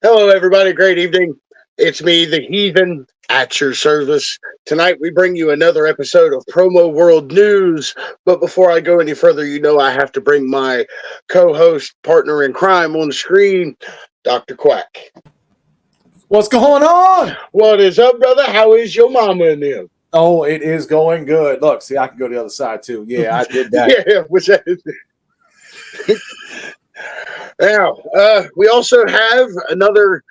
Hello, everybody. Great evening. It's me, the Heathen, at your service. Tonight, we bring you another episode of Promo World News. But before I go any further, you know I have to bring my co-host, partner in crime on the screen, Dr. Quack. What's going on? What is up, brother? How is your mama and them? Oh, it is going good. Look, see, I can go to the other side, too. Yeah, I did that. Yeah, what's that? Now, we also have another,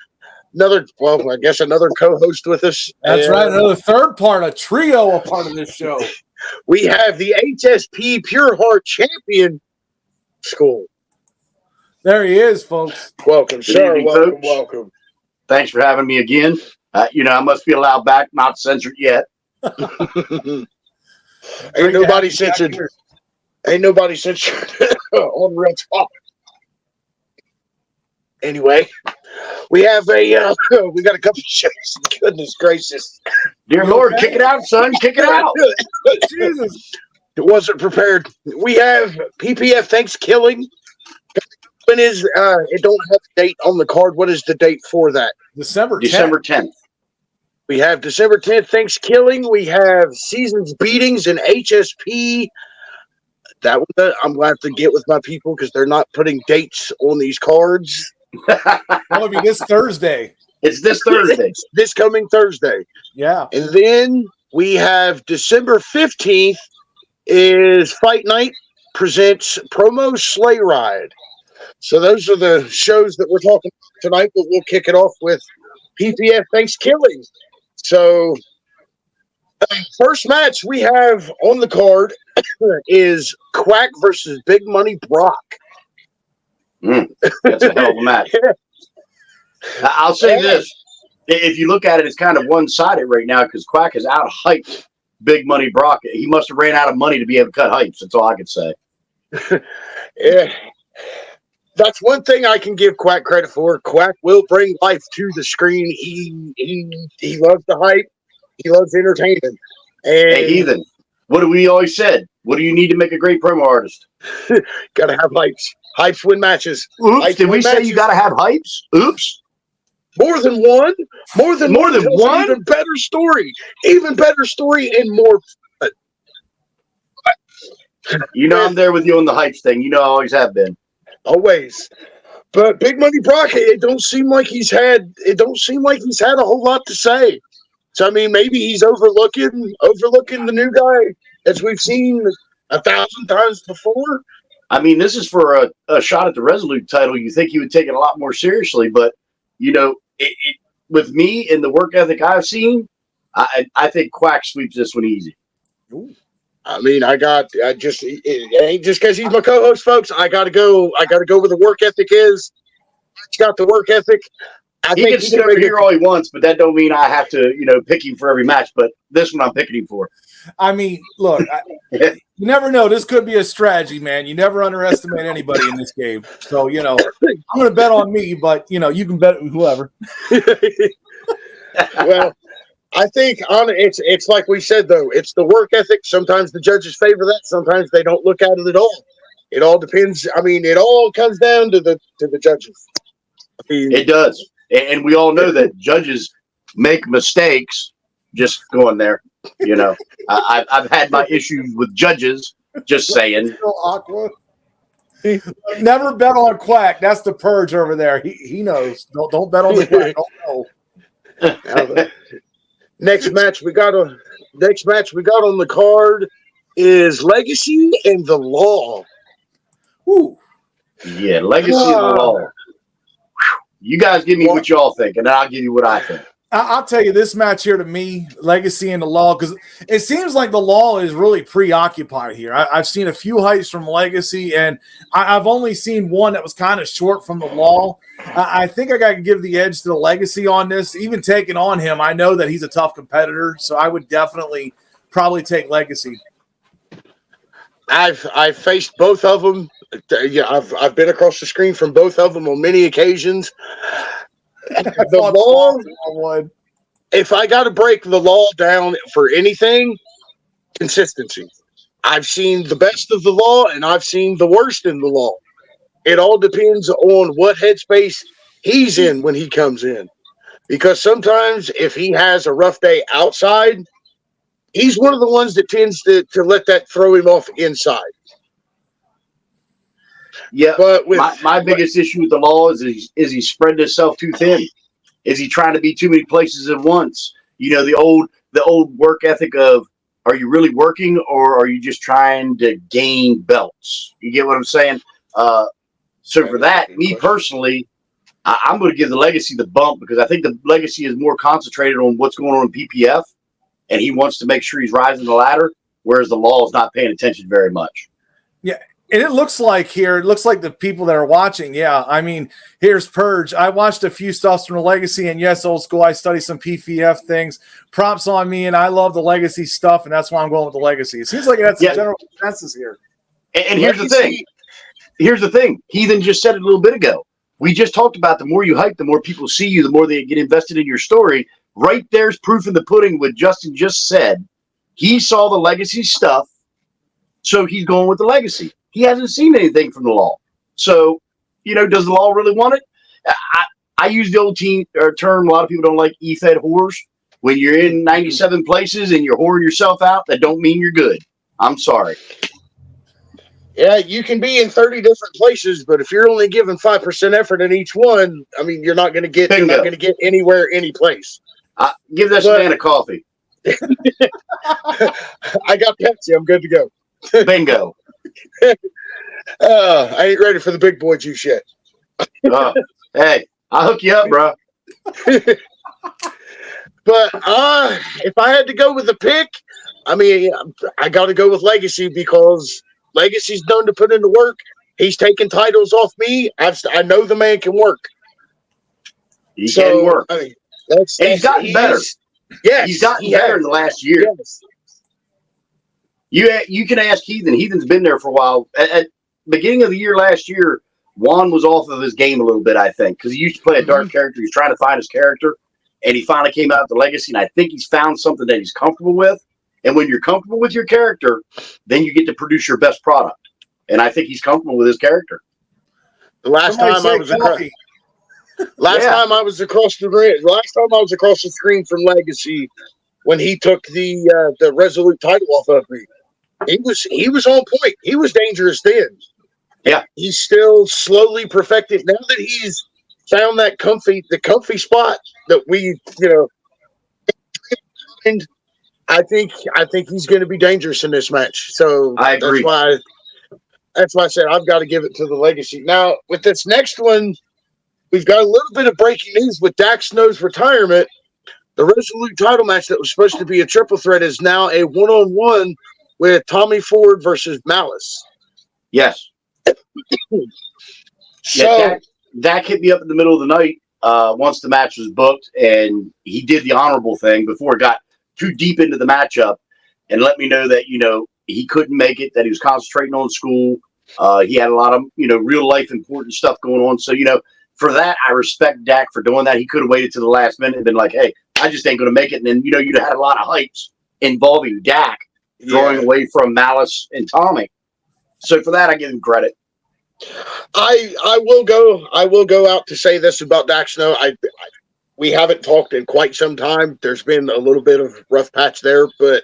well, I guess another co-host with us. That's right. Another third part, a trio, a part of this show. We have the HSP Pure Heart Champion School. There he is, folks. Welcome, sir. Evening, Welcome, folks. welcome. Thanks for having me again. I must be allowed back, not censored yet. Ain't nobody censored. Ain't nobody censored on Real Talk. Anyway, we have we got a couple of shows. Goodness gracious. Dear Lord, kick it out, son. Kick it out. Jesus. It wasn't prepared. We have PPF Thanksgiving. When is it don't have a date on the card. What is the date for that? December 10th. We have December 10th Thanksgiving. We have Seasons Beatings and HSP. That one I'm going to have to get with my people because they're not putting dates on these cards. That'll be this Thursday. It's this Thursday. This coming Thursday. Yeah. And then we have December 15th is Fight Night presents Promo Sleigh Ride. So those are the shows that we're talking about tonight, but we'll kick it off with PPF Thanksgiving. So first match we have on the card is Quack versus Big Money Brock. That's a hell of a match. I'll say this. If you look at it, it's kind of one-sided right now because Quack has out-hyped Big Money Brock. He must have ran out of money to be able to cut hypes. That's all I could say. Yeah. That's one thing I can give Quack credit for. Quack will bring life to the screen. He loves the hype. He loves entertainment. And Hey, Heathen, what do we always said? What do you need to make a great promo artist? Got to have hypes. Hypes win matches. Oops, Hypes did we win say matches. you got to have hypes? Oops. More than one? More than More than tells an one? Even better story. Even better story and more. You know I'm there with you on the hypes thing. You know I always have been. Always. But Big Money Brock, it don't seem like he's had a whole lot to say. So I mean, maybe he's overlooking the new guy as we've seen 1,000 times before. I mean, this is for a shot at the Resolute title. You think he would take it a lot more seriously, but you know, with me and the work ethic I've seen, I think Quack sweeps this one easy. Ooh. I mean, it ain't just because he's my co-host, folks. I gotta go where the work ethic is. He's got the work ethic. He can sit over here all he wants, but that don't mean I have to, pick him for every match. But this one I'm picking him for. I mean, look, you never know. This could be a strategy, man. You never underestimate anybody in this game. So, I'm going to bet on me, but, you can bet whoever. Well, I think it's like we said, though. It's the work ethic. Sometimes the judges favor that. Sometimes they don't look at it at all. It all depends. I mean, it all comes down to the judges. I mean, it does. And we all know that judges make mistakes. Just going there. I've had my issues with judges. Just saying. So awkward. Never bet on Quack. That's the purge over there. He knows. Don't bet on the Quack. Don't know. Next match we got on the card is Legacy and the Law. Woo. Yeah, Legacy and the Law. You guys give me what y'all think, and then I'll give you what I think. I'll tell you this match here to me, Legacy and the Law, because it seems like the Law is really preoccupied here. I've seen a few hypes from Legacy, and I've only seen one that was kind of short from the Law. I think I got to give the edge to the Legacy on this. Even taking on him, I know that he's a tough competitor, so I would definitely probably take Legacy. I've faced both of them. Yeah, I've been across the screen from both of them on many occasions. The law, one. if I got to break the law down for anything, consistency. I've seen the best of the law and I've seen the worst in the law. It all depends on what headspace he's in when he comes in. Because sometimes if he has a rough day outside, he's one of the ones that tends to let that throw him off inside. Yeah, but with my biggest issue with the law is he spread himself too thin? Is he trying to be too many places at once? You know, the old work ethic of, are you really working or are you just trying to gain belts? You get what I'm saying? So for that, me personally, I'm going to give the Legacy the bump because I think the Legacy is more concentrated on what's going on in PPF, and he wants to make sure he's rising the ladder, whereas the law is not paying attention very much. Yeah. And it looks like the people that are watching, yeah. I mean, here's Purge. I watched a few stuff from the Legacy, and yes, old school, I study some PPF things. Props on me, and I love the Legacy stuff, and that's why I'm going with the Legacy. It seems like that's the general consensus here. And here's the thing. Here's the thing. Heathen just said it a little bit ago. We just talked about the more you hype, the more people see you, the more they get invested in your story. Right there's proof in the pudding what Justin just said. He saw the Legacy stuff, so he's going with the Legacy. He hasn't seen anything from the law. So, does the law really want it? I use the old term, a lot of people don't like E-fed whores. When you're in 97 places and you're whoring yourself out, that don't mean you're good. I'm sorry. Yeah, you can be in 30 different places, but if you're only giving 5% effort in each one, I mean, you're not going to get anywhere, any place. Give that man a coffee. I got Pepsi. I'm good to go. Bingo. I ain't ready for the big boy juice yet. Hey, I'll hook you up, bro. But if I had to go with a pick, I mean, I got to go with Legacy because Legacy's known to put in the work. He's taken titles off me. I know the man can work. He can work. I mean, he's gotten better. Yes, he's gotten better in the last year. Yes. You can ask Heathen. Heathen's been there for a while. At beginning of the year last year, Juan was off of his game a little bit, I think, because he used to play a dark character. He's trying to find his character, and he finally came out with the Legacy, and I think he's found something that he's comfortable with. And when you're comfortable with your character, then you get to produce your best product. And I think he's comfortable with his character. The last time I was across the screen from Legacy, when he took the Resolute title off of me, he was on point. He was dangerous then. Yeah, he's still slowly perfected. Now that he's found the comfy spot that we, and I think he's going to be dangerous in this match. So I agree. That's why I said I've got to give it to the Legacy. Now with this next one, we've got a little bit of breaking news with Dax Snow's retirement. The Resolute title match that was supposed to be a triple threat is now a one-on-one with Tommy Ford versus Malice. Yes. So Dak hit me up in the middle of the night once the match was booked, and he did the honorable thing before it got too deep into the matchup and let me know that, he couldn't make it, that he was concentrating on school. He had a lot of, real life important stuff going on. So, for that, I respect Dak for doing that. He could have waited to the last minute and been like, hey, I just ain't going to make it. And then, you'd have had a lot of hypes involving Dak drawing away from Malice and Tommy. So for that, I give him credit. I will go out to say this about Dax Snow. We haven't talked in quite some time. There's been a little bit of rough patch there, but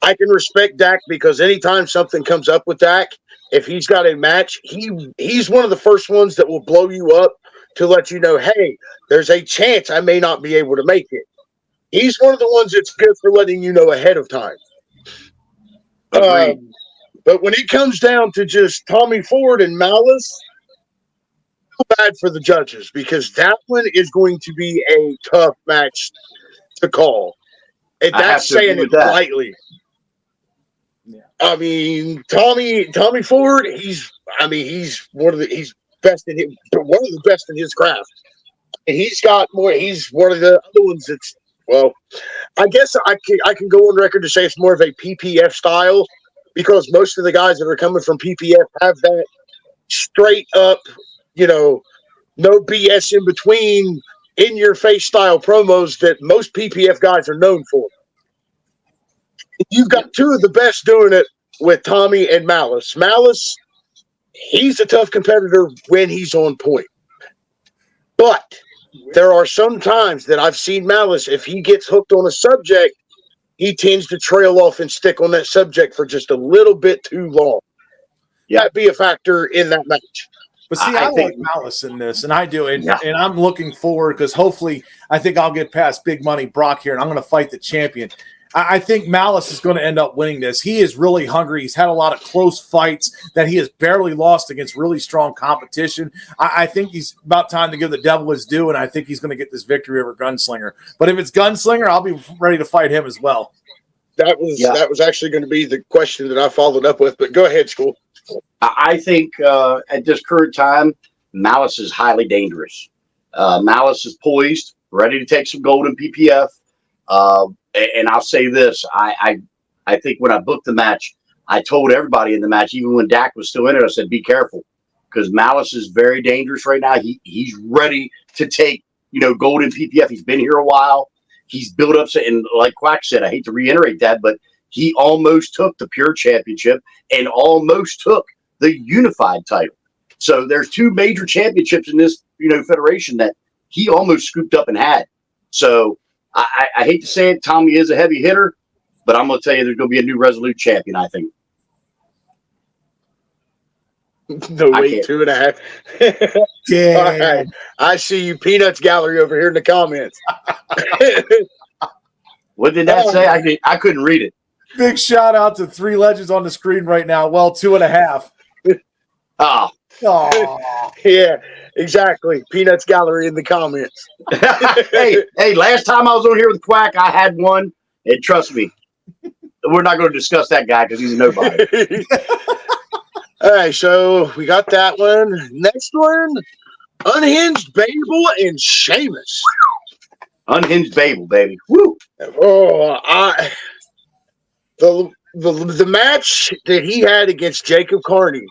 I can respect Dak because anytime something comes up with Dak, if he's got a match, he's one of the first ones that will blow you up to let you know, hey, there's a chance I may not be able to make it. He's one of the ones that's good for letting you know ahead of time. But when it comes down to just Tommy Ford and Malice, bad for the judges because that one is going to be a tough match to call. And that's saying it lightly. Yeah. I mean, Tommy Ford, he's one of the best in his craft. And he's got more. He's one of the other ones that's Well, I guess I can go on record to say it's more of a PPF style because most of the guys that are coming from PPF have that straight up, no BS in between, in your face style promos that most PPF guys are known for. You've got two of the best doing it with Tommy and Malice. Malice, he's a tough competitor when he's on point. But there are some times that I've seen Malice, if he gets hooked on a subject, he tends to trail off and stick on that subject for just a little bit too long. Yeah. That'd be a factor in that match. But see, I like Malice in this, and I do. And I'm looking forward because hopefully I think I'll get past Big Money Brock here, and I'm going to fight the champion. I think Malice is going to end up winning this. He is really hungry. He's had a lot of close fights that he has barely lost against really strong competition. I think he's about time to give the devil his due, and I think he's going to get this victory over Gunslinger. But if it's Gunslinger, I'll be ready to fight him as well. That was actually going to be the question that I followed up with, but go ahead, School. I think at this current time, Malice is highly dangerous. Malice is poised, ready to take some gold in PPF. And I'll say this, I think when I booked the match, I told everybody in the match, even when Dak was still in it, I said, be careful, because Malice is very dangerous right now. He's ready to take, gold in PPF. He's been here a while. He's built up, and like Quack said, I hate to reiterate that, but he almost took the Pure Championship and almost took the Unified title. So there's two major championships in this, federation that he almost scooped up and had. So I hate to say it, Tommy is a heavy hitter, but I'm going to tell you there's going to be a new Resolute champion, I think. No, wait, 2.5. Yeah. All right. I see you, Peanuts Gallery, over here in the comments. What did that say? I couldn't read it. Big shout out to 3 legends on the screen right now. Well, 2.5. Oh. Yeah, exactly. Peanuts Gallery in the comments. hey, last time I was on here with Quack, I had one, and trust me, we're not going to discuss that guy because he's a nobody. All right, so we got that one. Next one, Unhinged Babel and Sheamus. Unhinged Babel, baby. Woo! Oh, the match that he had against Jacob Carney,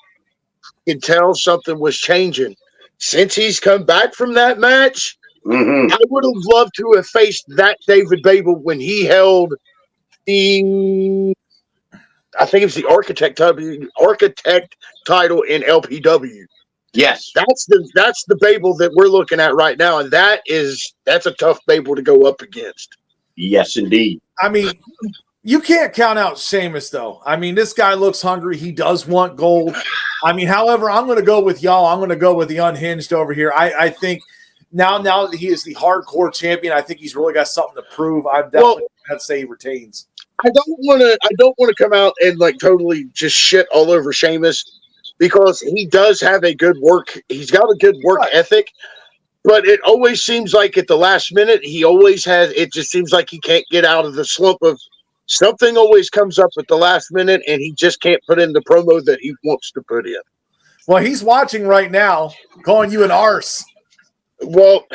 you can tell something was changing. Since he's come back from that match, I would have loved to have faced that David Babel when he held the, I think it was the Architect title in LPW. Yes, that's the Babel that we're looking at right now, and that's a tough Babel to go up against. Yes, indeed. I mean, you can't count out Sheamus, though. I mean, this guy looks hungry. He does want gold. I mean, however, I'm going to go with y'all. I'm going to go with the Unhinged over here. I think now that he is the hardcore champion, I think he's really got something to prove. I'm definitely going to say he retains. I don't want to come out and totally just shit all over Sheamus because he does have a good work. He's got a good work ethic, but it always seems like at the last minute it just seems like he can't get out of the slump of something always comes up at the last minute and he just can't put in the promo that he wants to put in. Well, he's watching right now, calling you an arse. Well,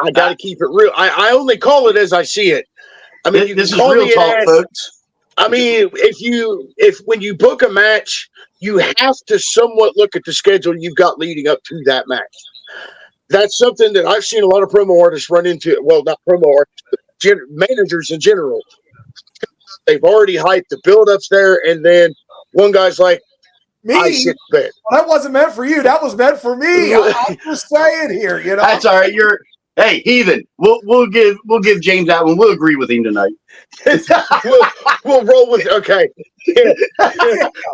I got to keep it real. I only call it as I see it. I mean, this is real talk, folks. I mean, when you book a match, you have to somewhat look at the schedule you've got leading up to that match. That's something that I've seen a lot of promo artists run into. Well, not promo artists, but managers in general. They've already hyped the build-ups there, and then one guy's like, "Me? Well, that wasn't meant for you. That was meant for me." I'm just saying here, That's all right. Hey, heathen. We'll give James that one. We'll agree with him tonight. we'll roll with it. Okay.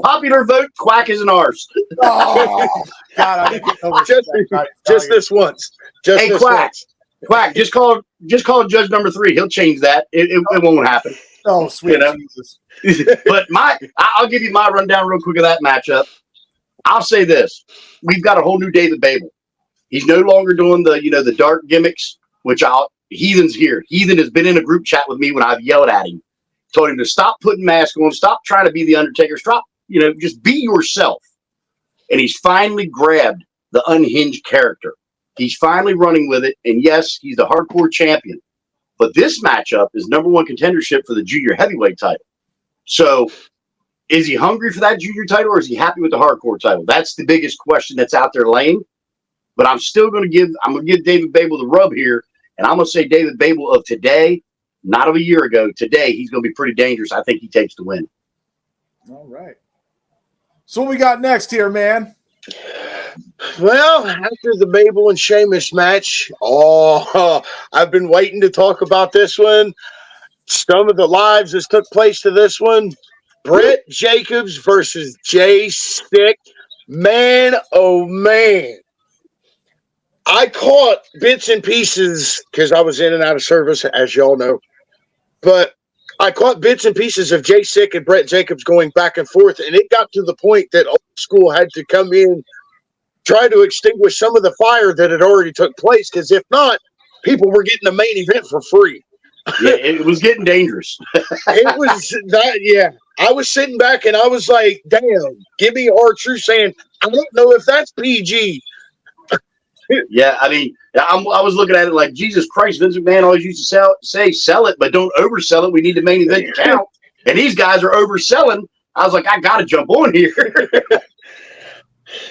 Popular vote: Quack is an arse. Oh, God, just this once. Hey, Quack. Quack. Just call Judge number 3. He'll change that. It won't happen. Oh, sweet Jesus. But I'll give you my rundown real quick of that matchup. I'll say this: we've got a whole new David Babel. He's no longer doing the dark gimmicks, which Heathen's here. Heathen has been in a group chat with me when I've yelled at him, told him to stop putting masks on, stop trying to be the Undertaker, stop, just be yourself. And he's finally grabbed the Unhinged character. He's finally running with it. And yes, he's the hardcore champion. But this matchup is number one contendership for the junior heavyweight title. So is he hungry for that junior title, or is he happy with the hardcore title? That's the biggest question that's out there laying. But I'm still going to give David Babel the rub here, and I'm going to say David Babel of today, not of a year ago. Today, he's going to be pretty dangerous. I think he takes the win. All right. So what we got next here, man? Well, after the Babel and Sheamus match, I've been waiting to talk about this one. Some of the lives that took place to this one. Brett Jacobs versus Jay Stick. Man, oh man. I caught bits and pieces because I was in and out of service, as y'all know. But I caught bits and pieces of Jay Stick and Brett Jacobs going back and forth, and it got to the point that Old School had to come in, try to extinguish some of the fire that had already took place, because if not, people were getting the main event for free. Yeah, it was getting dangerous. It was that, yeah. I was sitting back and I was like, damn, give me R-Truth saying, I don't know if that's PG. Yeah, I mean, I was looking at it like, Jesus Christ, Vince McMahon always used to say, sell it, but don't oversell it. We need the main event to count. And these guys are overselling. I was like, I got to jump on here.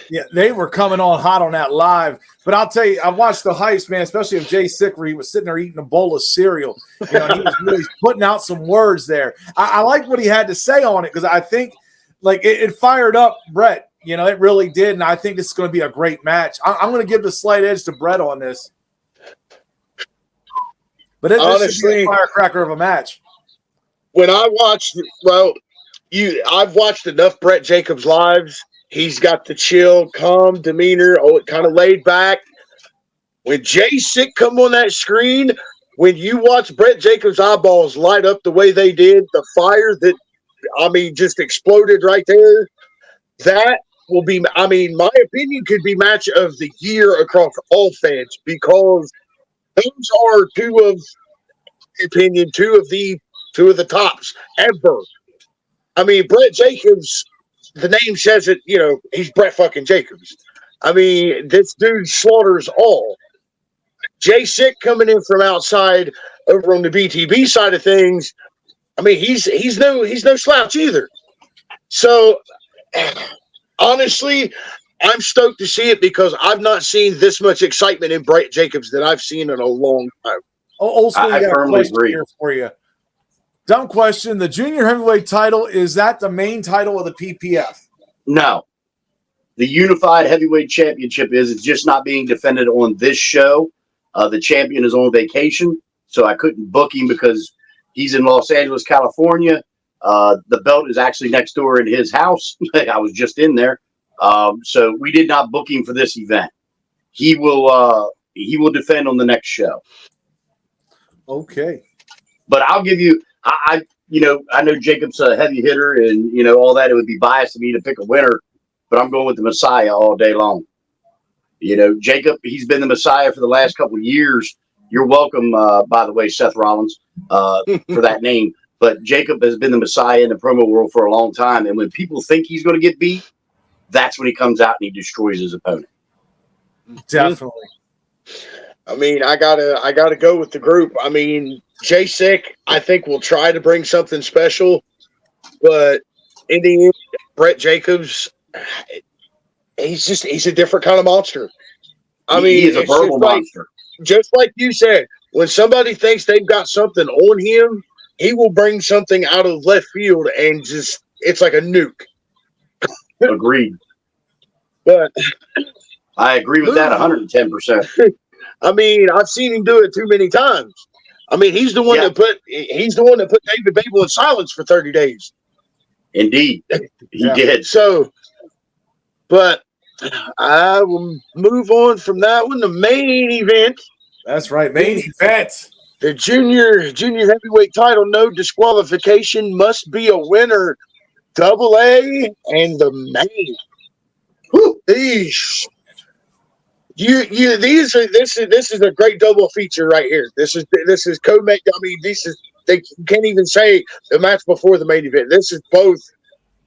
Yeah, they were coming on hot on that live. But I'll tell you, I watched the Heist, man, especially of Jay Stick, where he was sitting there eating a bowl of cereal. You know, he was really putting out some words there. I like what he had to say on it, because I think like it fired up Brett. You know, it really did, and I think this is going to be a great match. I'm going to give the slight edge to Brett on this. But this should be a firecracker of a match. When I watched, I've watched enough Brett Jacobs lives. He's got the chill, calm demeanor, kind of laid back. When Jay Sick come on that screen, when you watch Brett Jacobs' eyeballs light up the way they did, the fire that, just exploded right there, that will be, my opinion could be match of the year across all fans, because those are two of the tops ever. Brett Jacobs, the name says it, he's Brett fucking Jacobs. This dude slaughters all. Jay Sick coming in from outside over on the BTB side of things. He's no slouch either. So honestly, I'm stoked to see it, because I've not seen this much excitement in Brett Jacobs that I've seen in a long time. Old School, I firmly agree here for you. Dumb question. The junior heavyweight title, is that the main title of the PPF? No. The Unified Heavyweight Championship is. It's just not being defended on this show. The champion is on vacation, so I couldn't book him because he's in Los Angeles, California. The belt is actually next door in his house. I was just in there. So we did not book him for this event. He will defend on the next show. Okay. But I'll give you, I know Jacob's a heavy hitter and, all that. It would be biased of me to pick a winner, but I'm going with the Messiah all day long. Jacob, he's been the Messiah for the last couple of years. You're welcome, by the way, Seth Rollins, for that name. But Jacob has been the Messiah in the promo world for a long time. And when people think he's going to get beat, that's when he comes out and he destroys his opponent. Definitely. I gotta go with the group. Jay Sick, I think, will try to bring something special, but in the end, Brett Jacobs, he's a different kind of monster. He is a verbal monster. Just like you said, when somebody thinks they've got something on him, he will bring something out of left field and it's like a nuke. Agreed. But I agree with that 110%. I've seen him do it too many times. He's the one that put David Babel in silence for 30 days. Indeed. He did. So, but I will move on from that one. The main event. That's right. Main event. The junior heavyweight title, no disqualification, must be a winner. Double A and the main. This is a great double feature right here. This is co-main. They can't even say the match before the main event. This is both.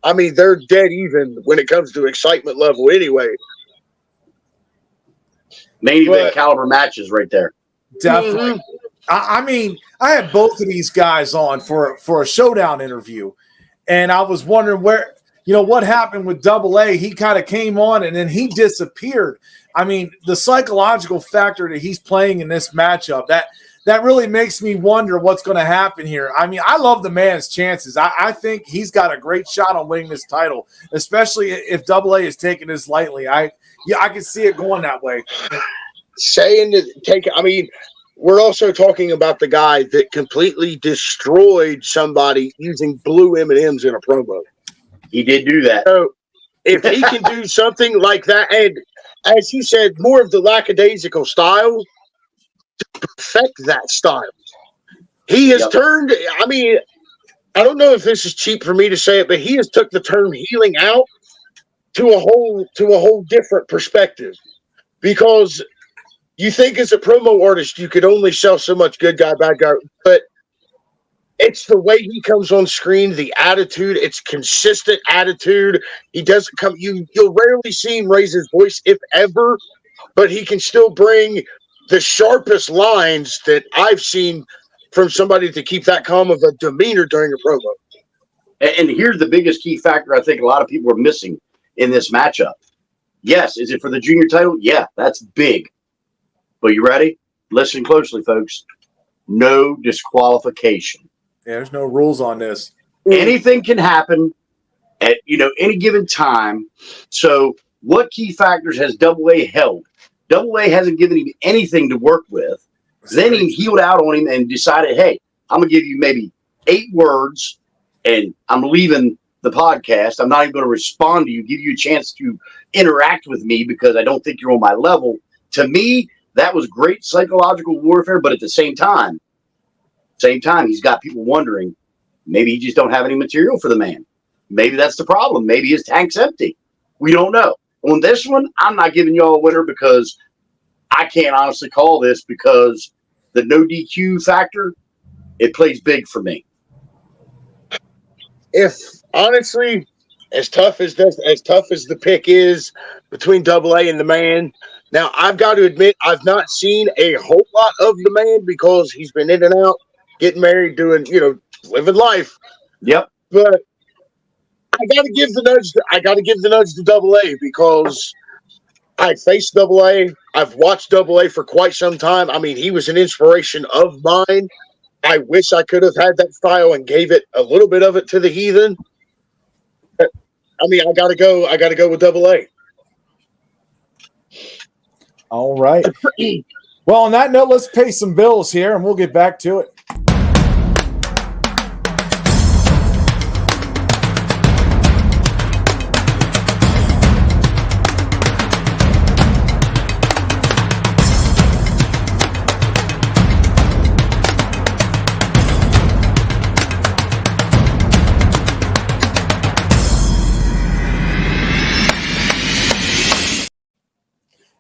They're dead even when it comes to excitement level anyway. Main event caliber matches right there. Definitely. I mean, I had both of these guys on for a showdown interview, and I was wondering what happened with Double A. He kind of came on and then he disappeared. I mean, the psychological factor that he's playing in this matchup, that really makes me wonder what's going to happen here. I mean, I love the man's chances. I think he's got a great shot on winning this title, especially if Double A is taking this lightly. I can see it going that way. We're also talking about the guy that completely destroyed somebody using blue M&Ms in a promo. He did do that. So if he can do something like that, and as he said, more of the lackadaisical style, to perfect that style. He has turned, I don't know if this is cheap for me to say it, but he has took the term healing out to a whole different perspective. Because you think as a promo artist, you could only sell so much good guy, bad guy, but it's the way he comes on screen, the attitude, it's consistent attitude. He doesn't come, you'll rarely see him raise his voice, if ever, but he can still bring the sharpest lines that I've seen from somebody to keep that calm of a demeanor during a promo. And here's the biggest key factor I think a lot of people are missing in this matchup. Yes, is it for the junior title? Yeah, that's big. But you ready? Listen closely, folks. No disqualification. Yeah, there's no rules on this. Anything can happen at any given time. So what key factors has Double A held? Double A hasn't given him anything to work with. Then he healed out on him and decided, hey, I'm going to give you maybe 8 words and I'm leaving the podcast. I'm not even going to respond to you, give you a chance to interact with me because I don't think you're on my level. To me, that was great psychological warfare, but at the same time, he's got people wondering, maybe he just don't have any material for the man. Maybe that's the problem. Maybe his tank's empty. We don't know. On this one, I'm not giving y'all a winner because I can't honestly call this because the no DQ factor, it plays big for me. If honestly, as tough as the pick is between Double A and the man, now I've got to admit I've not seen a whole lot of the man because he's been in and out, getting married, doing living life. Yep. But I got to give the nudge to Double A because I faced Double A. I've watched Double A for quite some time. I mean, he was an inspiration of mine. I wish I could have had that style and gave it a little bit of it to the Heathen. But, I got to go with Double A. All right. Well, on that note, let's pay some bills here, and we'll get back to it.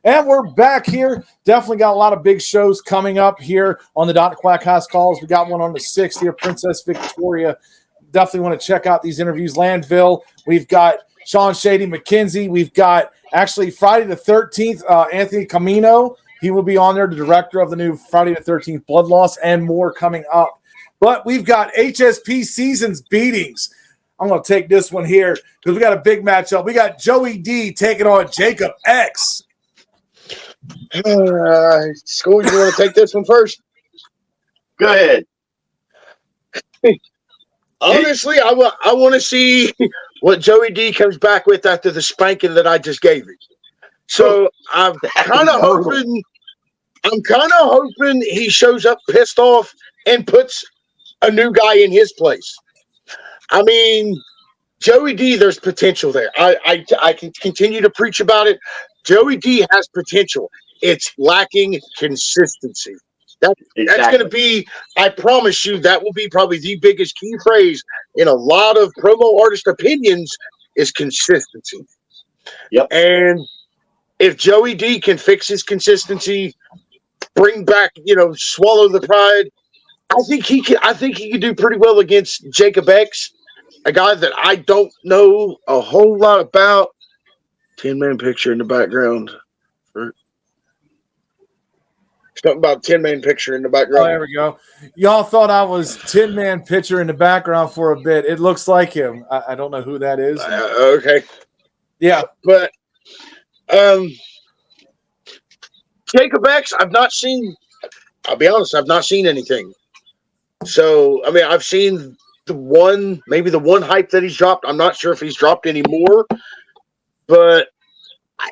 And we're back here. Definitely got a lot of big shows coming up here on the Dr. Quack House Calls. We got one on the 6th here, Princess Victoria. Definitely want to check out these interviews. Landville. We've got Sean Shady McKenzie. We've got actually Friday the 13th, Anthony Camino. He will be on there, the director of the new Friday the 13th Blood Loss, and more coming up. But we've got HSP Seasons Beatings. I'm going to take this one here because we got a big matchup. We got Joey D taking on Jacob X. School, you want to take this one first? Go ahead. Honestly, I want to see what Joey D comes back with after the spanking that I just gave him. So I'm kind of hoping he shows up pissed off and puts a new guy in his place. I mean, Joey D, there's potential there. I can continue to preach about it. Joey D has potential. It's lacking consistency. That's going to be, I promise you, that will be probably the biggest key phrase in a lot of promo artist opinions is consistency. Yep. And if Joey D can fix his consistency, bring back, swallow the pride, I think he could do pretty well against Jacob X, a guy that I don't know a whole lot about. 10-man picture in the background. Something about 10-man picture in the Oh, background. there we go. Y'all thought I was 10-man pitcher in the background for a bit. It looks like him. I don't know who that is. Okay. Yeah. But Jacob X, I've not seen. I'll be honest, I've not seen anything. So, I mean, I've seen maybe the one hype that he's dropped. I'm not sure if he's dropped any more. But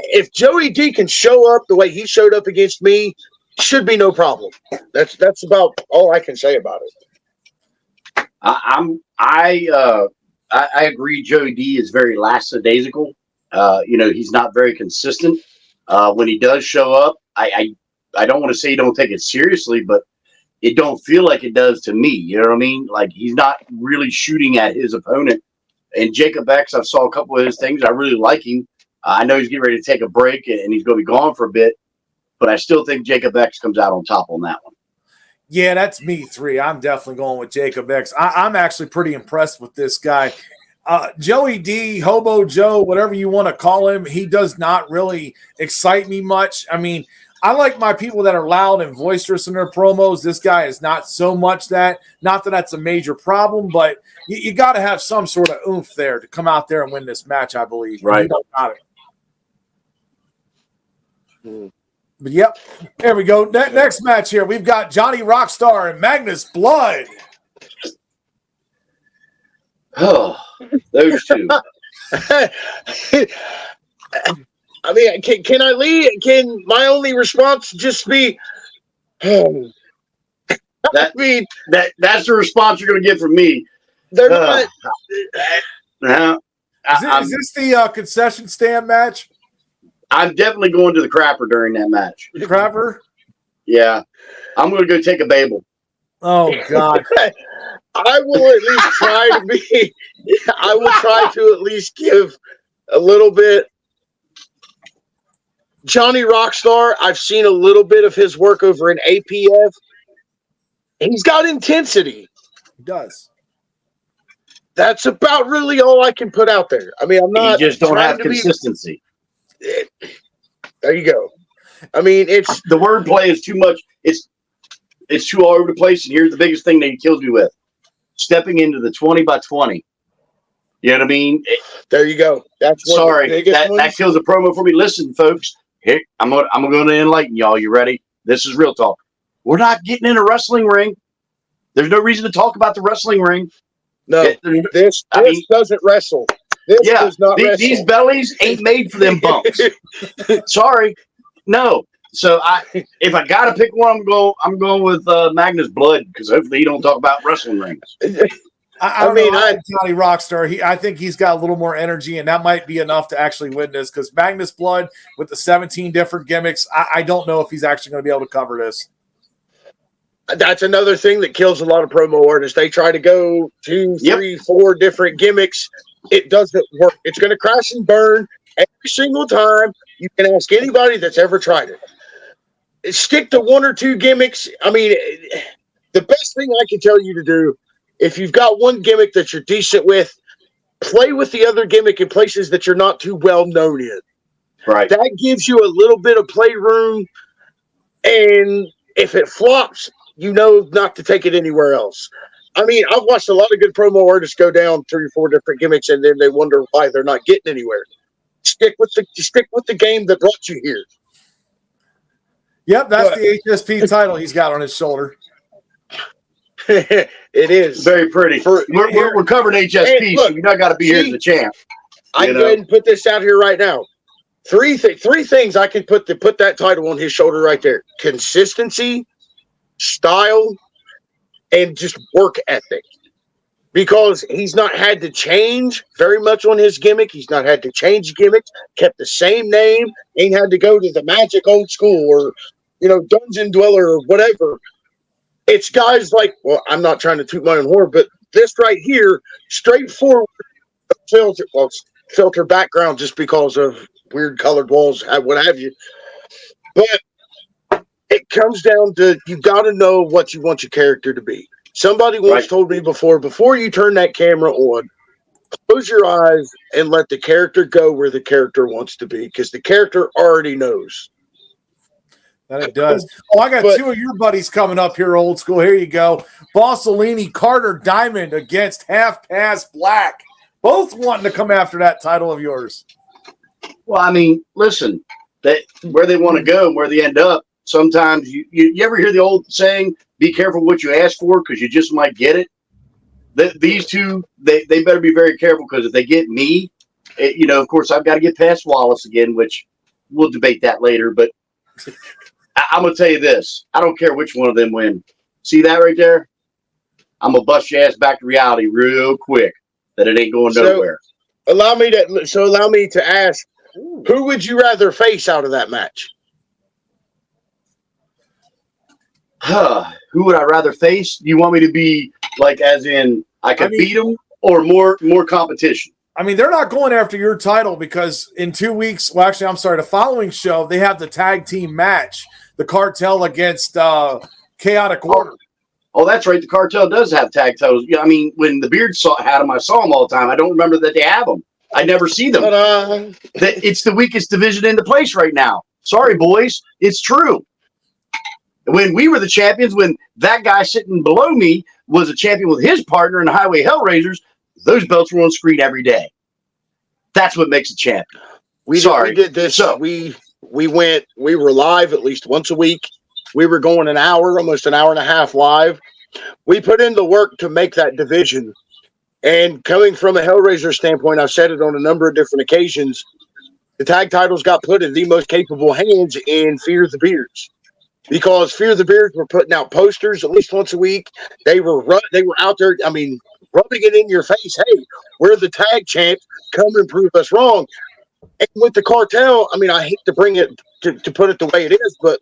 if Joey D can show up the way he showed up against me, should be no problem. That's about all I can say about it. I agree. Joey D is very lackadaisical. He's not very consistent. When he does show up, I don't want to say he don't take it seriously, but it don't feel like it does to me. You know what I mean? Like he's not really shooting at his opponent. And Jacob X, I saw a couple of his things. I really like him. I know he's getting ready to take a break and he's going to be gone for a bit, but I still think Jacob X comes out on top on that one. Yeah, that's me 3. I'm definitely going with Jacob X. I'm actually pretty impressed with this guy. Joey D, Hobo Joe, whatever you want to call him, he does not really excite me much. I mean, I like my people that are loud and boisterous in their promos. This guy is not so much that. Not that that's a major problem, but you got to have some sort of oomph there to come out there and win this match, I believe. Right. You don't got it. But yep, there we go. Next match here, we've got Johnny Rockstar and Magnus Blood. Oh, those two. I mean, can I lead? Can my only response just be? I mean, that's the response you're going to get from me. They're not. Is this the concession stand match? I'm definitely going to the crapper during that match. The crapper? Yeah. I'm going to go take a Babel. Oh, God. I will at least try to be. I will try to at least give a little bit. Johnny Rockstar, I've seen a little bit of his work over in APF. He's got intensity. He does. That's about really all I can put out there. I mean, I'm not. You just don't have consistency. There you go. I mean, it's the wordplay is too much. It's too all over the place. And here's the biggest thing that he kills me with: stepping into the 20 by 20. You know what I mean? There you go. That's sorry. That kills a promo for me. Listen, folks. Here, I'm going to enlighten y'all. You ready? This is real talk. We're not getting in a wrestling ring. There's no reason to talk about the wrestling ring. No, this doesn't wrestle. This does not wrestle. These bellies ain't made for them bumps. Sorry. No. So if I gotta pick one, I'm going with Magnus Blood because hopefully he don't talk about wrestling rings. I mean, Johnny Rockstar. I think he's got a little more energy, and that might be enough to actually win this. Because Magnus Blood with the 17 different gimmicks, I don't know if he's actually going to be able to cover this. That's another thing that kills a lot of promo artists. They try to go 2, 3, 4 different gimmicks. It doesn't work. It's going to crash and burn every single time. You can ask anybody that's ever tried it. Stick to 1 or 2 gimmicks. I mean, the best thing I can tell you to do, if you've got one gimmick that you're decent with, play with the other gimmick in places that you're not too well known in. Right. That gives you a little bit of playroom, and if it flops, you know not to take it anywhere else. I mean, I've watched a lot of good promo artists go down 3 or 4 different gimmicks, and then they wonder why they're not getting anywhere. Stick with the game that brought you here. Yep, that's the HSP title he's got on his shoulder. It is very pretty. We're covering HSP, hey, look, so you're not got to be here as the champ. I can go ahead and put this out here right now. Three things I can put that title on his shoulder right there: consistency, style, and just work ethic. Because he's not had to change very much on his gimmick. He's not had to change gimmicks. Kept the same name. Ain't had to go to the Magic Old School or Dungeon Dweller or whatever. It's guys like, well, I'm not trying to toot my own horn, but this right here, straightforward filter background just because of weird colored walls, what have you. But it comes down to you got to know what you want your character to be. Somebody once told me before you turn that camera on, close your eyes and let the character go where the character wants to be because the character already knows. That it does. Oh, I got two of your buddies coming up here, old school. Here you go. Bossolini, Carter Diamond against Half Past Black. Both wanting to come after that title of yours. Well, I mean, listen, where they want to go and where they end up, sometimes you ever hear the old saying, be careful what you ask for because you just might get it? These two, they better be very careful because if they get me, of course, I've got to get past Wallace again, which we'll debate that later. But I'm going to tell you this. I don't care which one of them win. See that right there? I'm going to bust your ass back to reality real quick that it ain't going nowhere. Allow me to ask, who would you rather face out of that match? Who would I rather face? You want me to be like, as in, I could beat them, or more competition? I mean, they're not going after your title because in 2 weeks, well, actually, I'm sorry, the following show, they have the tag team match, the Cartel against Chaotic Order. Oh, that's right. The Cartel does have tag titles. Yeah, I mean, when the Beards had them, I saw them all the time. I don't remember that they have them. I never see them. It's the weakest division in the place right now. Sorry, boys. It's true. When we were the champions, when that guy sitting below me was a champion with his partner in the Highway Hellraisers, those belts were on screen every day. That's what makes a champion. We did this. So we were live at least once a week. We were going an hour, almost an hour and a half live. We put in the work to make that division. And coming from a Hellraiser standpoint, I've said it on a number of different occasions, the tag titles got put in the most capable hands in Fear the Beards. Because Fear the Beards were putting out posters at least once a week. They were out there, I mean, rubbing it in your face. Hey, we're the tag champs. Come and prove us wrong. And with the Cartel, I mean, I hate to bring it to put it the way it is, but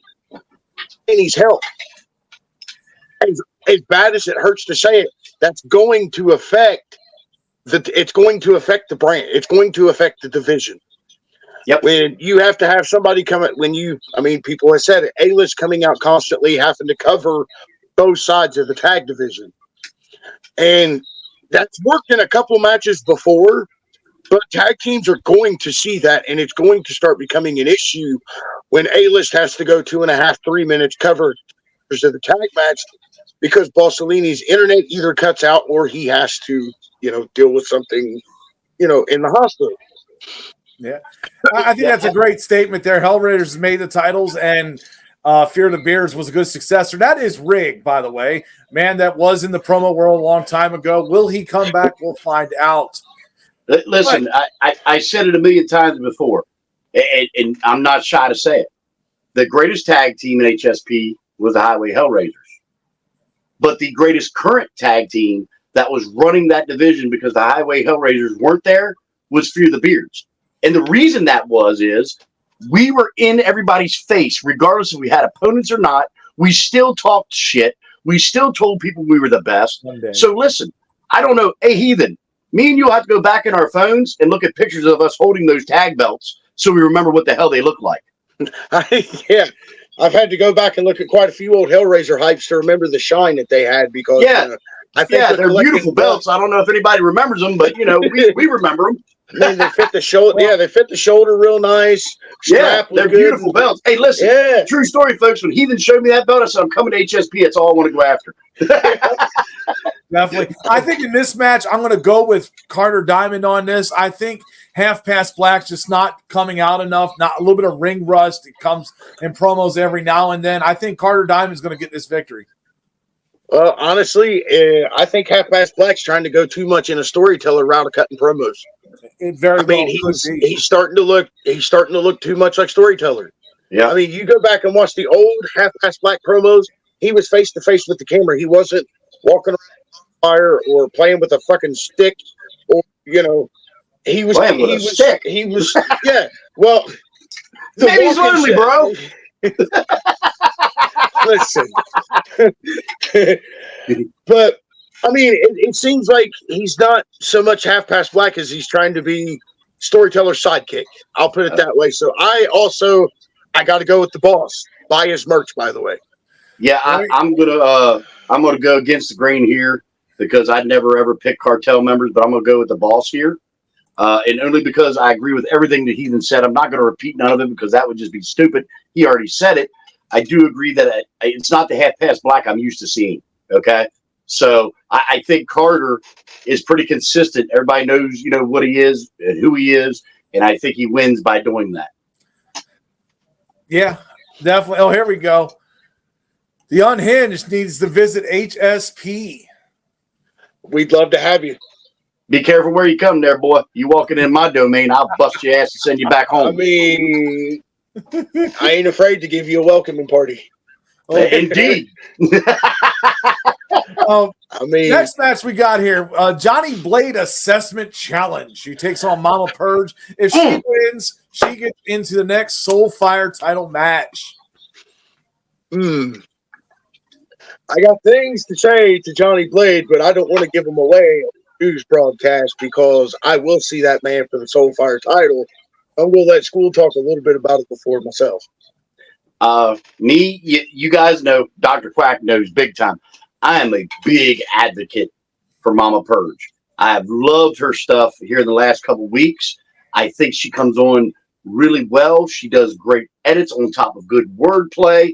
he needs help. As bad as it hurts to say it, that's going to affect it's going to affect the brand. It's going to affect the division. Yep. When you have to have somebody come at people have said it, A-list coming out constantly, having to cover both sides of the tag division. And that's worked in a couple matches before, but tag teams are going to see that, and it's going to start becoming an issue when A-list has to go 2.5, 3 minutes cover of the tag match because Bossolini's internet either cuts out or he has to, deal with something, in the hospital. Yeah. I think that's a great statement there. Hellraisers made the titles, and Fear the Beards was a good successor. That is Rig, by the way. Man, that was in the promo world a long time ago. Will he come back? We'll find out. Listen, I said it a million times before, and I'm not shy to say it. The greatest tag team in HSP was the Highway Hellraisers. But the greatest current tag team that was running that division because the Highway Hellraisers weren't there was Fear the Beards. And the reason that is we were in everybody's face, regardless if we had opponents or not. We still talked shit. We still told people we were the best. So listen, I don't know. Hey, Heathen, me and you will have to go back in our phones and look at pictures of us holding those tag belts so we remember what the hell they look like. Yeah. I've had to go back and look at quite a few old Hellraiser hypes to remember the shine that they had because I think they're beautiful belts. I don't know if anybody remembers them, but we remember them. Man, they fit the shoulder. Yeah, they fit the shoulder real nice. Strap they're beautiful belts. Hey, listen, true story, folks. When Heathen showed me that belt, I said, "I'm coming to HSP. That's all I want to go after." Definitely. I think in this match, I'm going to go with Carter Diamond on this. I think Half Past Black's just not coming out enough. Not a little bit of ring rust. It comes in promos every now and then. I think Carter Diamond's going to get this victory. Well, honestly, I think Half Past Black's trying to go too much in a storyteller route of cutting promos. He's starting to look too much like storyteller. Yeah. I mean, you go back and watch the old Half Past Black promos. He was face to face with the camera. He wasn't walking around fire or playing with a fucking stick, or he was playing with a stick. He was Well, maybe he's lonely, bro. Listen, but I mean, it seems like he's not so much Half Past Black as he's trying to be storyteller sidekick. I'll put it that way. So I got to go with the boss. Buy his merch, by the way. Yeah, I'm gonna go against the grain here because I'd never ever pick Cartel members, but I'm gonna go with the boss here, and only because I agree with everything that Heathen said. I'm not gonna repeat none of it because that would just be stupid. He already said it. I do agree that it's not the half past black I'm used to seeing. Okay. So I think Carter is pretty consistent. Everybody knows, what he is and who he is. And I think he wins by doing that. Yeah, definitely. Oh, here we go. The Unhinged needs to visit HSP. We'd love to have you. Be careful where you come there, boy. You walking in my domain, I'll bust your ass and send you back home. I mean, I ain't afraid to give you a welcoming party. Indeed. Next match we got here, Johnny Blade Assessment Challenge. She takes on Mama Purge. If she wins, she gets into the next Soulfire title match. I got things to say to Johnny Blade, but I don't want to give him away on the news broadcast because I will see that man for the Soulfire title. I'm going to let School talk a little bit about it before myself. You guys know, Dr. Quack knows big time. I am a big advocate for Mama Purge. I have loved her stuff here in the last couple weeks. I think she comes on really well. She does great edits on top of good wordplay.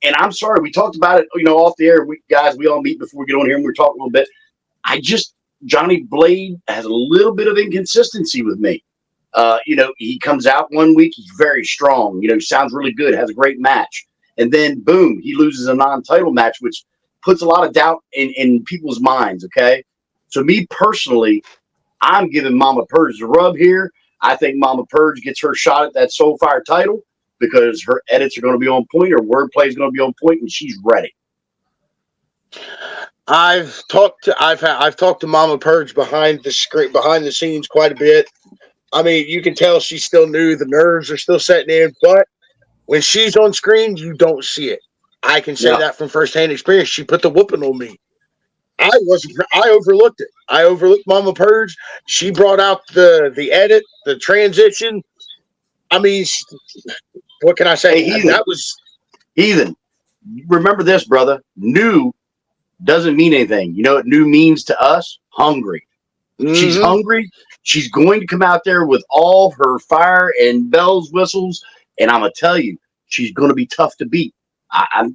And I'm sorry, we talked about it, off the air. We all meet before we get on here and we're talking a little bit. Johnny Blade has a little bit of inconsistency with me. He comes out one week, he's very strong, sounds really good, has a great match. And then boom, he loses a non-title match, which puts a lot of doubt in people's minds. Okay. So me personally, I'm giving Mama Purge the rub here. I think Mama Purge gets her shot at that Soulfire title because her edits are going to be on point, her wordplay is going to be on point, and she's ready. I've talked to Mama Purge behind the scenes quite a bit. I mean, you can tell she's still new. The nerves are still setting in, but when she's on screen, you don't see it. I can say that from firsthand experience. She put the whooping on me. I overlooked it. I overlooked Mama Purge. She brought out the edit, the transition. I mean, what can I say? Hey, Heathen. Remember this, brother. New doesn't mean anything. You know what new means to us? Hungry. Mm-hmm. She's hungry. She's going to come out there with all her fire and bells, whistles, and I'm gonna tell you, she's going to be tough to beat. I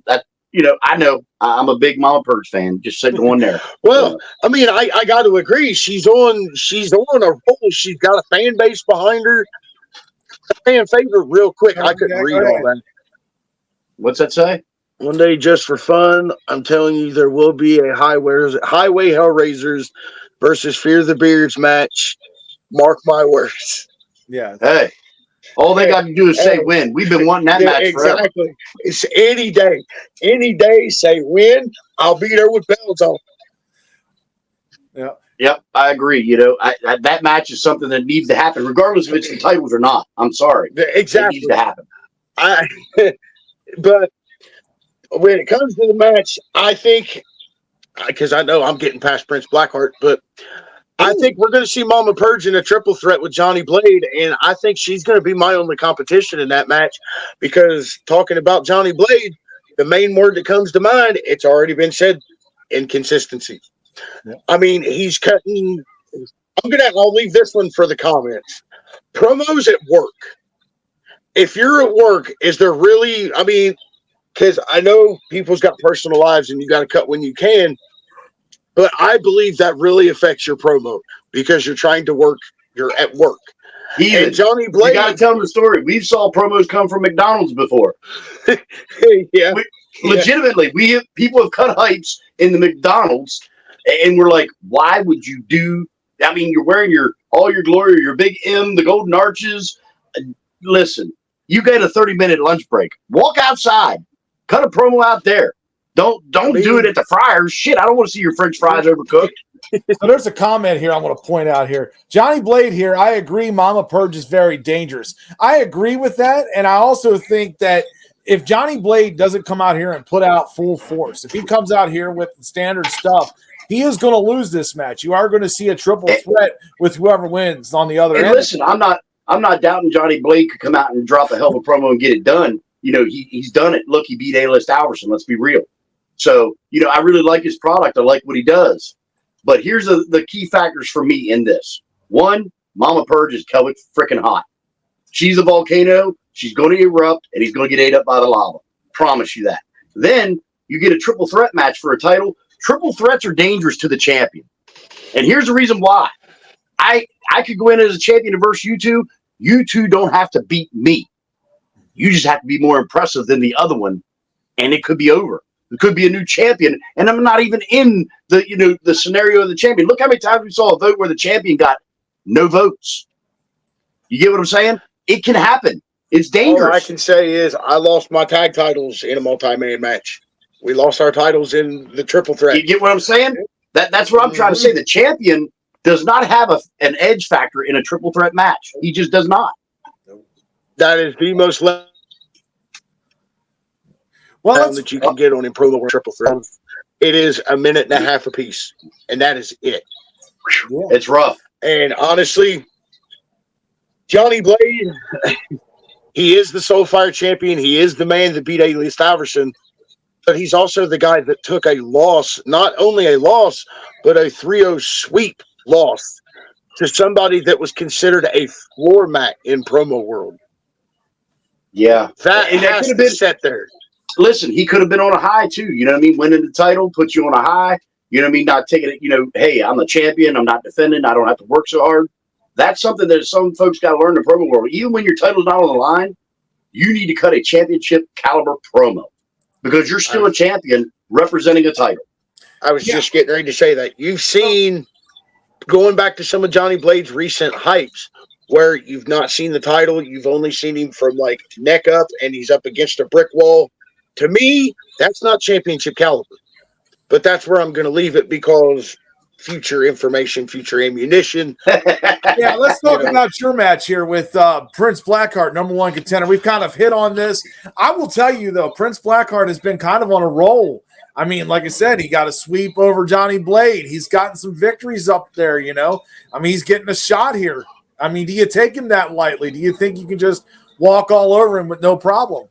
know I'm a big Mama Purge fan. Just sitting on there. Well, I mean, I got to agree. She's on a roll. She's got a fan base behind her. Fan favorite, real quick. I couldn't read all that. What's that say? One day, just for fun, I'm telling you, there will be a Highway Hellraisers versus Fear the Beards match. Mark my words. Yeah. Hey, all they got to do is say win. We've been wanting that match forever. Exactly. It's any day. Any day, say win. I'll be there with bells on. Yeah. Yep, I agree. That match is something that needs to happen, regardless if it's the titles or not. I'm sorry. Exactly. It needs to happen. But when it comes to the match, I think, because I know I'm getting past Prince Blackheart, but I think we're going to see Mama Purge in a triple threat with Johnny Blade, and I think she's going to be my only competition in that match because talking about Johnny Blade, the main word that comes to mind, it's already been said, inconsistency. Yeah. I mean, he's cutting. I'll leave this one for the comments. Promos at work. If you're at work, is there really, because I know people's got personal lives and you got to cut when you can, but I believe that really affects your promo because you're trying to work, you're at work. And Johnny Blade. You got to tell them the story. We've saw promos come from McDonald's before. Yeah. Legitimately, people have cut hypes in the McDonald's. And we're like, why would you do? I mean, you're wearing all your glory, your big M, the golden arches. Listen, you get a 30-minute lunch break. Walk outside, cut a promo out there. Don't do it at the fryers. Shit, I don't want to see your French fries overcooked. So there's a comment here I want to point out here. Johnny Blade here. I agree. Mama Purge is very dangerous. I agree with that, and I also think that if Johnny Blade doesn't come out here and put out full force, if he comes out here with the standard stuff, he is going to lose this match. You are going to see a triple threat with whoever wins on the other end. Listen, I'm not doubting Johnny Blade could come out and drop a hell of a promo and get it done. He's done it. Look, he beat A-List Alverson. Let's be real. So, I really like his product. I like what he does. But here's the key factors for me in this. One, Mama Purge is freaking hot. She's a volcano. She's going to erupt, and he's going to get ate up by the lava. Promise you that. Then you get a triple threat match for a title. Triple threats are dangerous to the champion. And here's the reason why. I could go in as a champion versus you two. You two don't have to beat me. You just have to be more impressive than the other one, and it could be over. It could be a new champion, and I'm not even in the scenario of the champion. Look how many times we saw a vote where the champion got no votes. You get what I'm saying? It can happen. It's dangerous. All I can say is I lost my tag titles in a multi-man match. We lost our titles in the triple threat. You get what I'm saying? That's what I'm trying to say. The champion does not have an edge factor in a triple threat match. He just does not. That is the most Well, that you can get on in promo or triple threat. It is a minute and a half apiece, and that is it. Yeah. It's rough. And honestly, Johnny Blade, he is the Soulfire champion. He is the man that beat Elias Iverson, but he's also the guy that took a loss, not only a loss, but a 3-0 sweep loss to somebody that was considered a floor mat in promo world. Yeah. That has to be set there. Listen, he could have been on a high too. You know what I mean? Winning the title puts you on a high. You know what I mean? Not taking it, hey, I'm a champion. I'm not defending. I don't have to work so hard. That's something that some folks got to learn in the promo world. Even when your title's not on the line, you need to cut a championship caliber promo because you're still a champion representing a title. I was just getting ready to say that. You've seen, going back to some of Johnny Blade's recent hypes, where you've not seen the title, you've only seen him from like neck up and he's up against a brick wall. To me, that's not championship caliber. But that's where I'm going to leave it because future information, future ammunition. Yeah, let's talk about your match here with Prince Blackheart, number one contender. We've kind of hit on this. I will tell you, though, Prince Blackheart has been kind of on a roll. I mean, like I said, he got a sweep over Johnny Blade. He's gotten some victories up there, I mean, he's getting a shot here. I mean, do you take him that lightly? Do you think you can just walk all over him with no problem?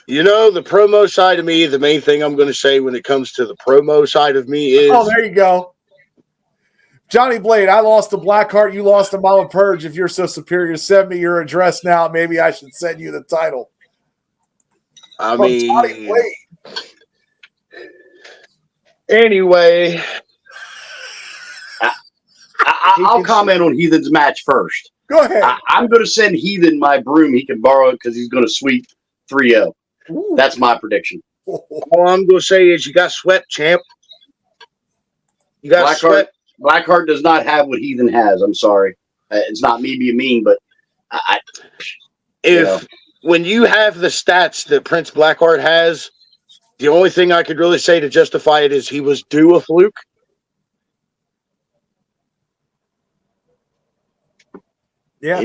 The promo side of me, the main thing I'm going to say when it comes to the promo side of me is... Oh, there you go. Johnny Blade, I lost to Blackheart. You lost to Mama Purge. If you're so superior, send me your address now. Maybe I should send you the title. I mean... Johnny Blade. Anyway... I'll comment on Heathen's match first. Go ahead. I'm going to send Heathen my broom. He can borrow it because he's going to sweep 3-0. Ooh. That's my prediction. All I'm going to say is you got swept, champ. You got swept. Blackheart does not have what Heathen has. I'm sorry. It's not me being mean, but when you have the stats that Prince Blackheart has, the only thing I could really say to justify it is he was due a fluke. Yeah.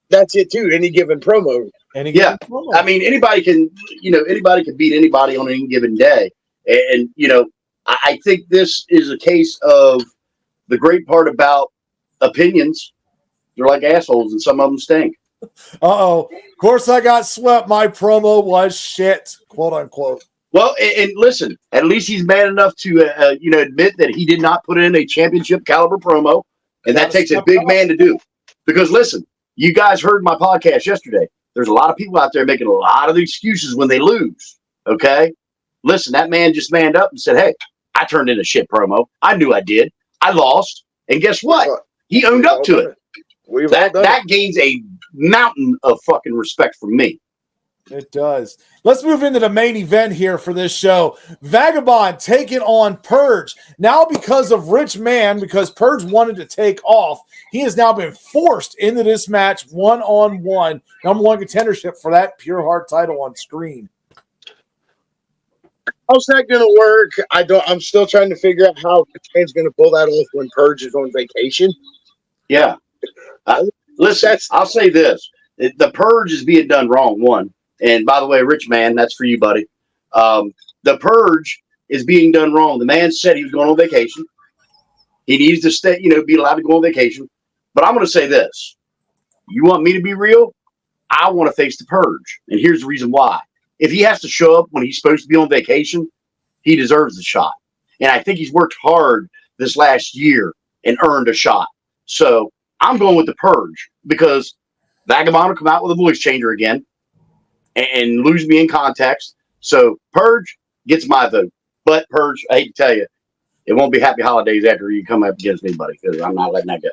That's it too. Any given promo. I mean, anybody can beat anybody on any given day. And I think this is a case of the great part about opinions. They're like assholes and some of them stink. Uh-oh. Of course I got swept. My promo was shit, quote unquote. Well, and listen, at least he's man enough to, admit that he did not put in a championship caliber promo. And that takes a big man to do. Because listen, you guys heard my podcast yesterday. There's a lot of people out there making a lot of excuses when they lose. Okay? Listen, that man just manned up and said, hey, I turned in a shit promo. I knew I did. I lost. And guess what? He owned up to it. That gains a mountain of fucking respect from me. It does. Let's move into the main event here for this show. Vagabond taking on Purge. Now because of Rich Man, because Purge wanted to take off, he has now been forced into this match one-on-one. Number one contendership for that Pure Heart title on screen. How's that going to work? I'm still trying to figure out how Man's going to pull that off when Purge is on vacation. Yeah. Listen, I'll say this. The Purge is being done wrong, one. And by the way, Rich Man, that's for you, buddy. The Purge is being done wrong. The man said he was going on vacation. He needs to stay, be allowed to go on vacation. But I'm going to say this. You want me to be real? I want to face the Purge. And here's the reason why. If he has to show up when he's supposed to be on vacation, he deserves the shot. And I think he's worked hard this last year and earned a shot. So I'm going with the Purge because Vagabond will come out with a voice changer again and lose me in context. So Purge gets my vote. But Purge, I hate to tell you, it won't be happy holidays after you come up against me, buddy, because I'm not letting that go.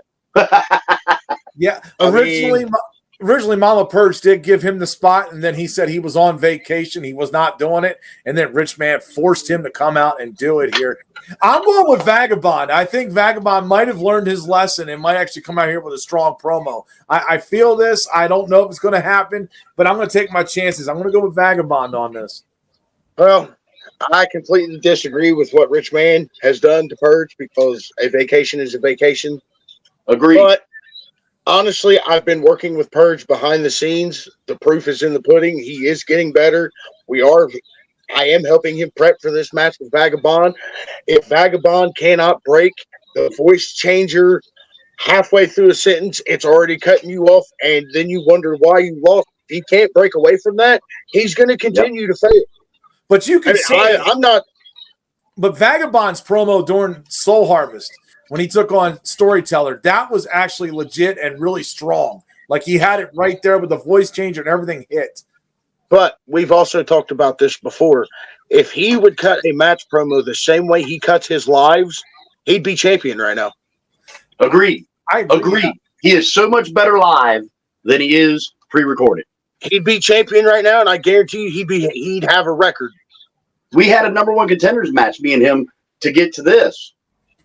Yeah, originally Mama Purge did give him the spot, and then he said he was on vacation. He was not doing it, and then Rich Man forced him to come out and do it here. I'm going with Vagabond. I think Vagabond might have learned his lesson and might actually come out here with a strong promo. I feel this. I don't know if it's going to happen, but I'm going to take my chances. I'm going to go with Vagabond on this. Well, I completely disagree with what Rich Man has done to Purge because a vacation is a vacation. Agreed. But honestly, I've been working with Purge behind the scenes. The proof is in the pudding. He is getting better. I am helping him prep for this match with Vagabond. If Vagabond cannot break the voice changer halfway through a sentence, it's already cutting you off, and then you wonder why you lost. If he can't break away from that, he's going to continue to fail. But you can I'm not. But Vagabond's promo during Soul Harvest, when he took on Storyteller, that was actually legit and really strong. Like he had it right there with the voice changer and everything hit. But we've also talked about this before. If he would cut a match promo the same way he cuts his lives, he'd be champion right now. Agreed. I agree. He is so much better live than he is pre-recorded. He'd be champion right now, and I guarantee you he'd have a record. We had a number one contenders match, me and him, to get to this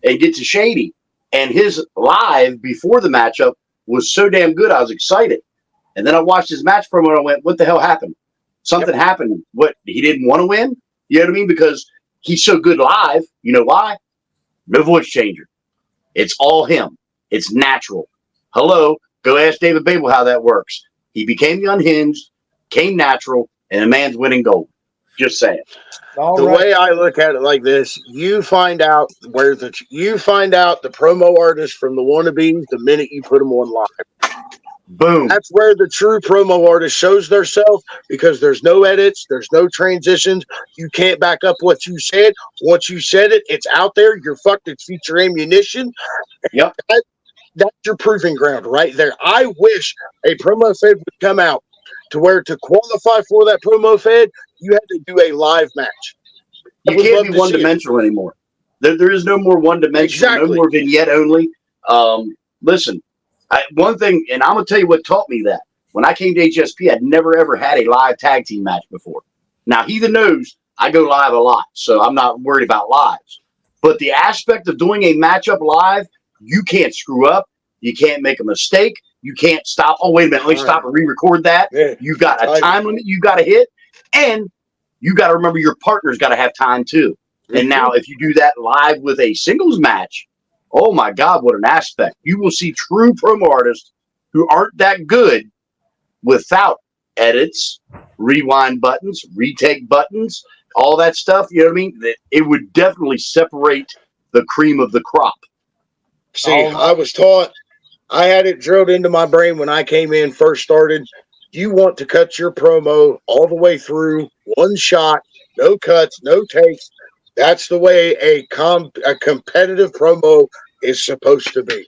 and get to Shady. And his live before the matchup was so damn good, I was excited. And then I watched his match promo and I went, what the hell happened? Something happened. What, he didn't want to win? You know what I mean? Because he's so good live. You know why? No voice changer. It's all him. It's natural. Hello, go ask David Babel how that works. He became the Unhinged, came natural, and a man's winning gold. Just saying. The way I look at it like this, you find out the promo artist from the wannabes the minute you put them on live. Boom. That's where the true promo artist shows themselves because there's no edits, there's no transitions. You can't back up what you said. Once you said it, it's out there. You're fucked. It's feature ammunition. Yep. That's your proving ground right there. I wish a promo fed would come out to where to qualify for that promo fed, you had to do a live match. You can't be one-dimensional anymore. There is no more one-dimensional, Exactly. No more vignette only. Listen, one thing, and I'm going to tell you what taught me that. When I came to HSP, I'd never, ever had a live tag team match before. Now, Heathen knows I go live a lot, so I'm not worried about lives. But the aspect of doing a matchup live, you can't screw up. You can't make a mistake. You can't stop. Oh, wait a minute. Let me stop and re-record that. Yeah. You've got a time limit you got to hit. And you got to remember your partner's got to have time too. And now if you do that live with a singles match, oh my God, what an aspect. You will see true promo artists who aren't that good without edits, rewind buttons, retake buttons, all that stuff. You know what I mean? It would definitely separate the cream of the crop. See, I was taught, I had it drilled into my brain when I came in, first started. You want to cut your promo all the way through, one shot, no cuts, no takes. That's the way a competitive promo is supposed to be.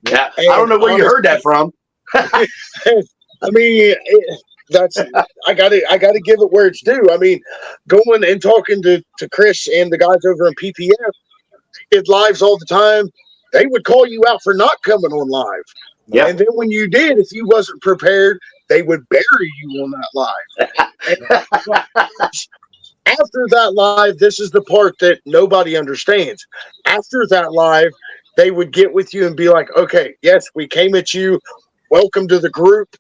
Yeah, and I don't know where you heard that from. I mean, I got to give it where it's due. I mean, going and talking to Chris and the guys over in PPF, did lives all the time. They would call you out for not coming on live. Yep. And then when you did, if you wasn't prepared, they would bury you on that live. After that live, this is the part that nobody understands. After that live, they would get with you and be like, okay, yes, we came at you. Welcome to the group.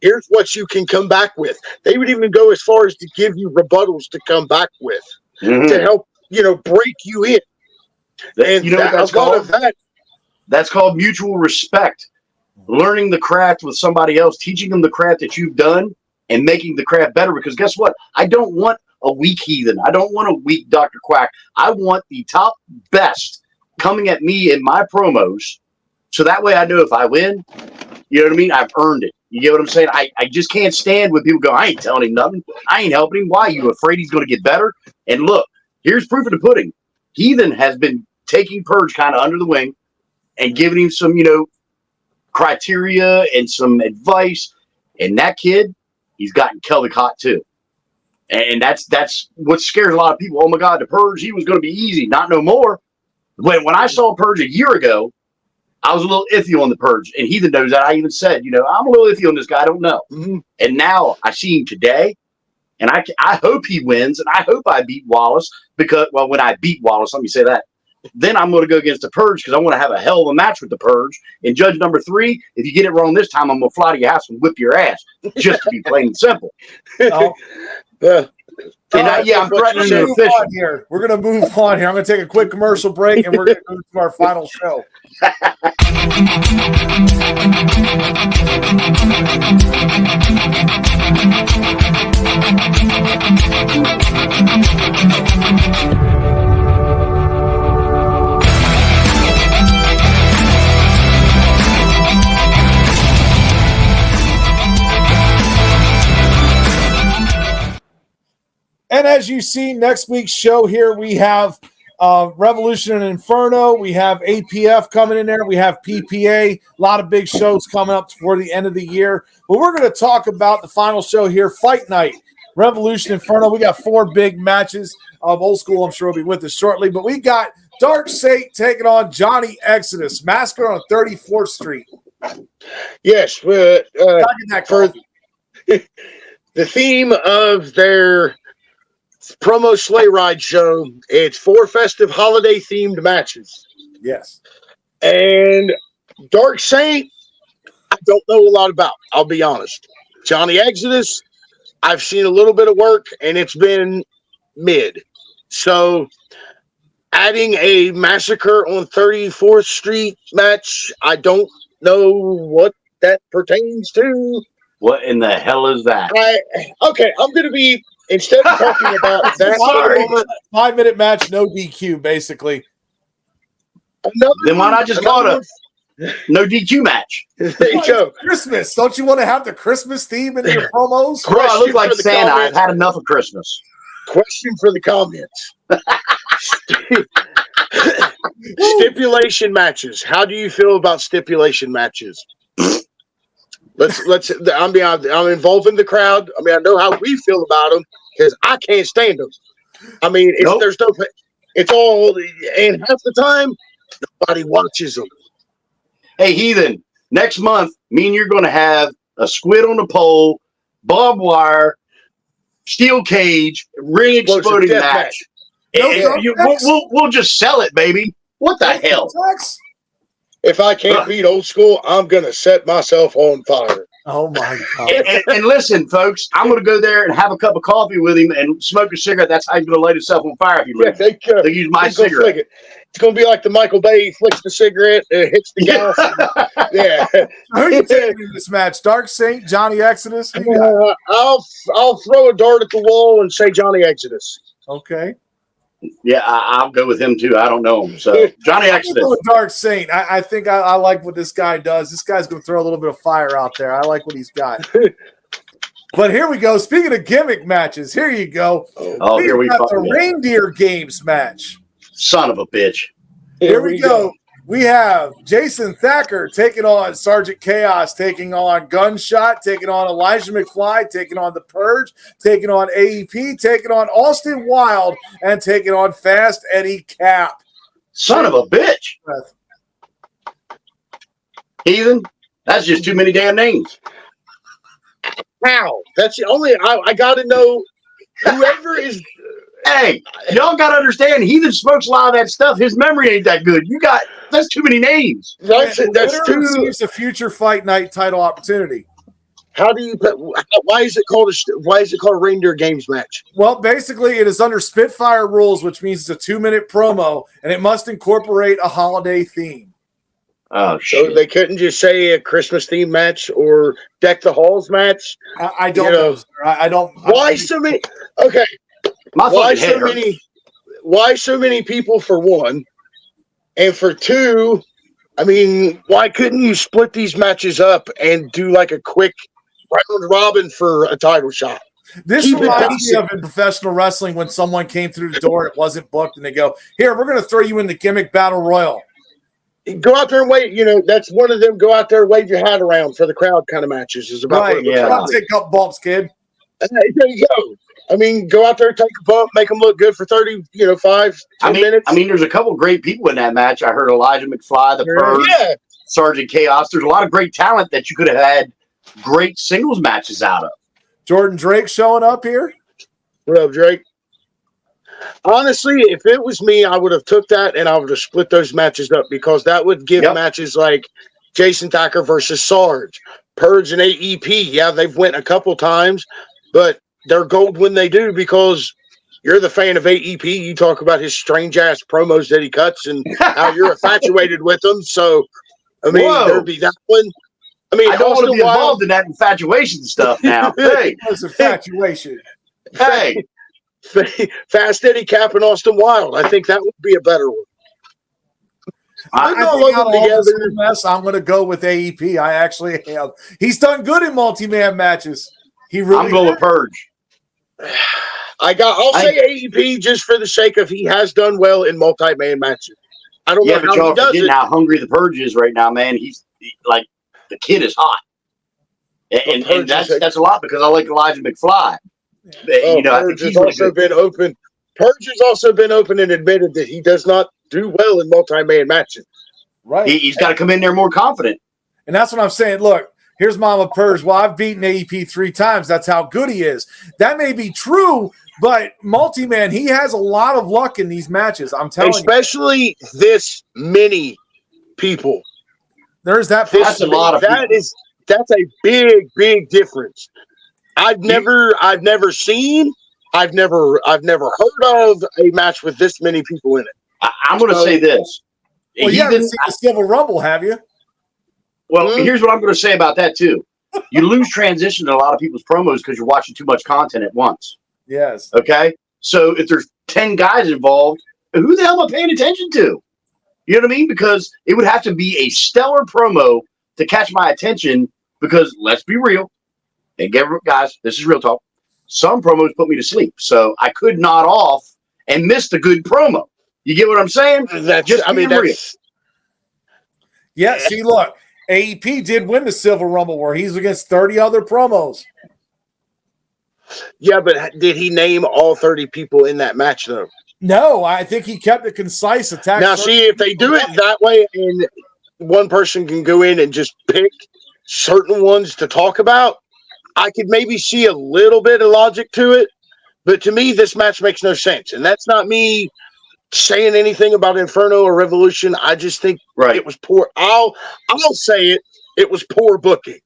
Here's what you can come back with. They would even go as far as to give you rebuttals to come back with to help, break you in. And you know what that's called? That's called mutual respect. Learning the craft with somebody else, teaching them the craft that you've done and making the craft better. Because guess what? I don't want a weak Heathen. I don't want a weak Dr. Quack. I want the top best coming at me in my promos. So that way I know if I win, you know what I mean? I've earned it. You get what I'm saying? I just can't stand when people go, I ain't telling him nothing. I ain't helping him. Why? You afraid he's going to get better? And look, here's proof of the pudding. Heathen has been taking Purge kind of under the wing and giving him some, criteria and some advice. And that kid, he's gotten Kelvic hot too. And that's what scares a lot of people. Oh my God, the Purge, he was going to be easy. Not no more. When I saw Purge a year ago, I was a little iffy on the Purge. And Heathen knows that. I even said, I'm a little iffy on this guy. I don't know. Mm-hmm. And now I see him today. And I hope he wins. And I hope I beat Wallace because, well, when I beat Wallace, let me say that. Then I'm going to go against the Purge because I want to have a hell of a match with the Purge. And judge number 3, if you get it wrong this time, I'm going to fly to your house and whip your ass. Just to be plain and simple. Oh. I'm threatening to official. Here. We're going to move on here. I'm going to take a quick commercial break, and we're going to move to our final show. And as you see, next week's show here, we have Revolution and Inferno. We have APF coming in there. We have PPA. A lot of big shows coming up toward the end of the year. But we're going to talk about the final show here, Fight Night. Revolution Inferno. We got 4 big matches. Old School, I'm sure, will be with us shortly. But we got Dark Saint taking on Johnny Exodus. Massacre on 34th Street. Yes. For the theme of their promo sleigh ride show, it's 4 festive holiday themed matches. Yes. And Dark Saint, I don't know a lot about, I'll be honest. Johnny Exodus, I've seen a little bit of work and it's been mid. So adding a Massacre on 34th Street match, I don't know what that pertains to. What in the hell is that? I'm going to be, instead of talking about that 5-minute match, no DQ, basically. Then why not just call it a no DQ match? There you go. Christmas. Don't you want to have the Christmas theme in your promos? Bro, I look like Santa. I've had enough of Christmas. Question for the comments. Stipulation matches. How do you feel about stipulation matches? I'm involving the crowd. I mean, I know how we feel about them because I can't stand them. I mean, there's no, it's all, and half the time, nobody watches them. Hey, Heathen, next month, me and you're going to have a squid on a pole, barbed wire, steel cage, ring exploding match. We'll just sell it, baby. What the hell? If I can't beat Old School, I'm going to set myself on fire. Oh, my God. And listen, folks, I'm going to go there and have a cup of coffee with him and smoke a cigarette. That's how he's going to light himself on fire if you leave. They use my cigarette. It's going to be like the Michael Bay. He flicks the cigarette, hits the gas. Yeah. Who are you taking in this match? Dark Saint, Johnny Exodus? I'll throw a dart at the wall and say Johnny Exodus. Okay. Yeah, I'll go with him too. I don't know him. So Johnny Exodus. Dark Saint. I think I like what this guy does. This guy's going to throw a little bit of fire out there. I like what he's got. But here we go. Speaking of gimmick matches, here you go. Here we got the Reindeer Games match. Son of a bitch. Here we go. We have Jason Thacker taking on Sergeant Chaos, taking on Gunshot, taking on Elijah McFly, taking on The Purge, taking on AEP, taking on Austin Wild, and taking on Fast Eddie Cap. Son of a bitch. Heathen, that's just too many damn names. How? That's the only, I got to know whoever is. Hey, y'all got to understand, Heathen smokes a lot of that stuff. His memory ain't that good. That's too many names. That's too. Receives a future Fight Night title opportunity. How do you? Why is it called a Reindeer Games match? Well, basically, it is under Spitfire rules, which means it's a 2-minute promo, and it must incorporate a holiday theme. Oh, shit. So they couldn't just say a Christmas theme match or Deck the Halls match. I don't know. Sir. I don't. Why so many? Okay. Why so many people for one? And for two, I mean, why couldn't you split these matches up and do like a quick round robin for a title shot? This reminds me of in professional wrestling when someone came through the door, it wasn't booked, and they go, "Here, we're going to throw you in the gimmick battle royal." Go out there and wait. That's one of them. Go out there, wave your hat around for the crowd kind of matches. Is about Right. what it looks Yeah. like. Take up bumps, kid. There you go. I mean, go out there, take a bump, make them look good for 30, 5-10 minutes. I mean, there's a couple great people in that match. I heard Elijah McFly, the Purge, Yeah. Sergeant Chaos. There's a lot of great talent that you could have had great singles matches out of. Jordan Drake showing up here. What up, Drake? Honestly, if it was me, I would have took that and I would have split those matches up because that would give matches like Jason Thacker versus Sarge, Purge and AEP. Yeah, they've went a couple times, but they're gold when they do because you're the fan of AEP. You talk about his strange ass promos that he cuts and how you're infatuated with them. So, I mean, there'd be that one. I mean, I don't want to Austin be Wild- involved in that infatuation stuff now. Hey, That's infatuation. hey. Fast Eddie Cap and Austin Wild. I think that would be a better one. I Putting all think of out them of all this together. mess, I'm going to go with AEP. I actually am. He's done good in multi-man matches. He really. I'm going with Purge. I'll say AEP just for the sake of he has done well in multi-man matches. I don't know But how y'all he does forgetting it. how hungry the Purge is right now, man. He's like, the kid is hot. And Purge is that's a lot because I like Elijah McFly. I think Purge he's has really also good. been open. Purge has also been open and admitted that he does not do well in multi-man matches. Right. He's got to come in there more confident. And that's what I'm saying. Look, here's Mama Purge. Well, I've beaten AEP 3 times. That's how good he is. That may be true, but multi-man, he has a lot of luck in these matches. I'm telling you. Especially this many people. There's that. That's a lot of people. That's a big difference. I've never seen, I've never heard of a match with this many people in it. I'm going to say this. Well, you haven't seen the Civil Rumble, have you? Well, here's what I'm going to say about that, too. You lose transition in a lot of people's promos because you're watching too much content at once. Yes. Okay? So if there's 10 guys involved, who the hell am I paying attention to? You know what I mean? Because it would have to be a stellar promo to catch my attention because, let's be real, and guys, this is real talk. Some promos put me to sleep. So I could nod off and miss the good promo. You get what I'm saying? Yeah, see, look, AEP did win the Civil Rumble where he's against 30 other promos. Yeah, but did he name all 30 people in that match, though? No, I think he kept it concise. Attack. Now, see, if they do it that way and one person can go in and just pick certain ones to talk about, I could maybe see a little bit of logic to it. But to me, this match makes no sense. And that's not me saying anything about Inferno or Revolution. I just think it was poor. I'll say it. It was poor booking.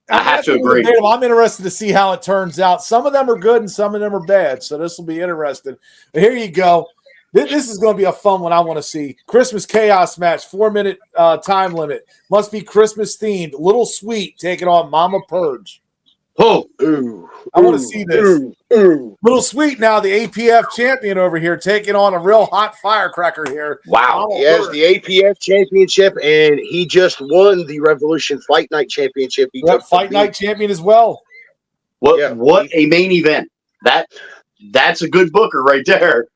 I have to agree. I'm interested to see how it turns out. Some of them are good and some of them are bad. So this will be interesting. But here you go. This is going to be a fun one I want to see. Christmas Chaos match, 4-minute time limit. Must be Christmas themed. Little Sweet taking on Mama Purge. Oh, I want to see this. Little Sweet now, the APF champion over here, taking on a real hot firecracker here. Wow. He has the APF championship, and he just won the Revolution Fight Night championship. Fight Night champion as well. What a main event. That's a good booker right there.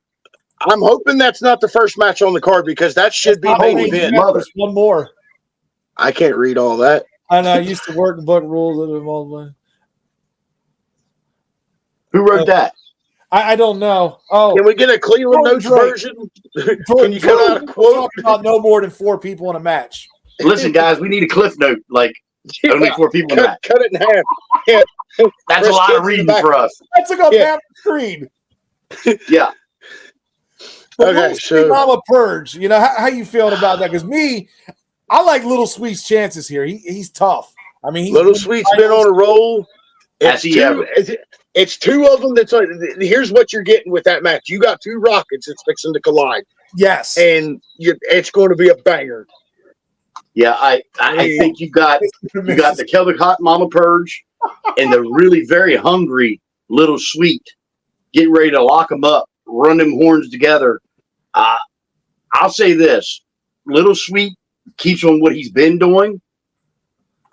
I'm hoping that's not the first match on the card because that should be main event. There's one more. I can't read all that. I know. I used to work in book rules. Who wrote that? I don't know. Oh, can we get a Cleveland Notes version? Can you cut out a quote? About no more than 4 people in a match. Listen, guys, we need a cliff note. Like only 4 people in a match. Cut it in half. Yeah. That's a lot of reading for us. That took up half the screen. Yeah. Okay, so Mama Purge. You know how you feeling about that? Because I like Little Sweet's chances here. He's tough. I mean, Little Sweet's been on a roll. It's 2 of them. That's here's what you're getting with that match. You got 2 rockets that's fixing to collide. Yes, and it's going to be a banger. Yeah, I think you got the Celtic Hot Mama Purge and the really very hungry Little Sweet getting ready to lock them up, run them horns together. I'll say this: Little Sweet keeps on what he's been doing.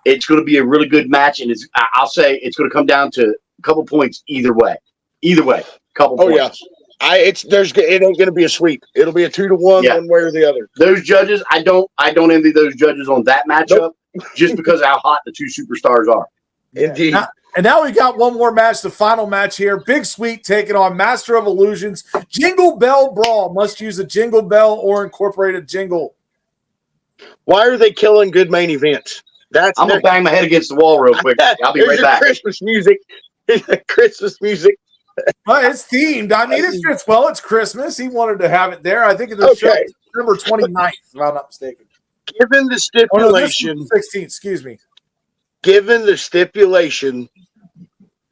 It's going to be a really good match, and I'll say it's going to come down to a couple points either way. Couple points. it ain't gonna be a sweep. It'll be a 2-1 Yeah. one way or the other. Those judges, I don't envy those judges on that matchup just because of how hot the two superstars are. Indeed. And now we got one more match, the final match here. Big Sweet taking on Master of Illusions. Jingle Bell Brawl. Must use a jingle bell or incorporate a jingle. Why are they killing good main events? I'm gonna bang my head against the wall real quick. I'll be right back. Christmas music. Christmas music. Well, it's themed. I mean, it fits well. It's Christmas. He wanted to have it there. I think it's Okay. December 29th, if I'm not mistaken. Given the stipulation, 16th, excuse me. given the stipulation,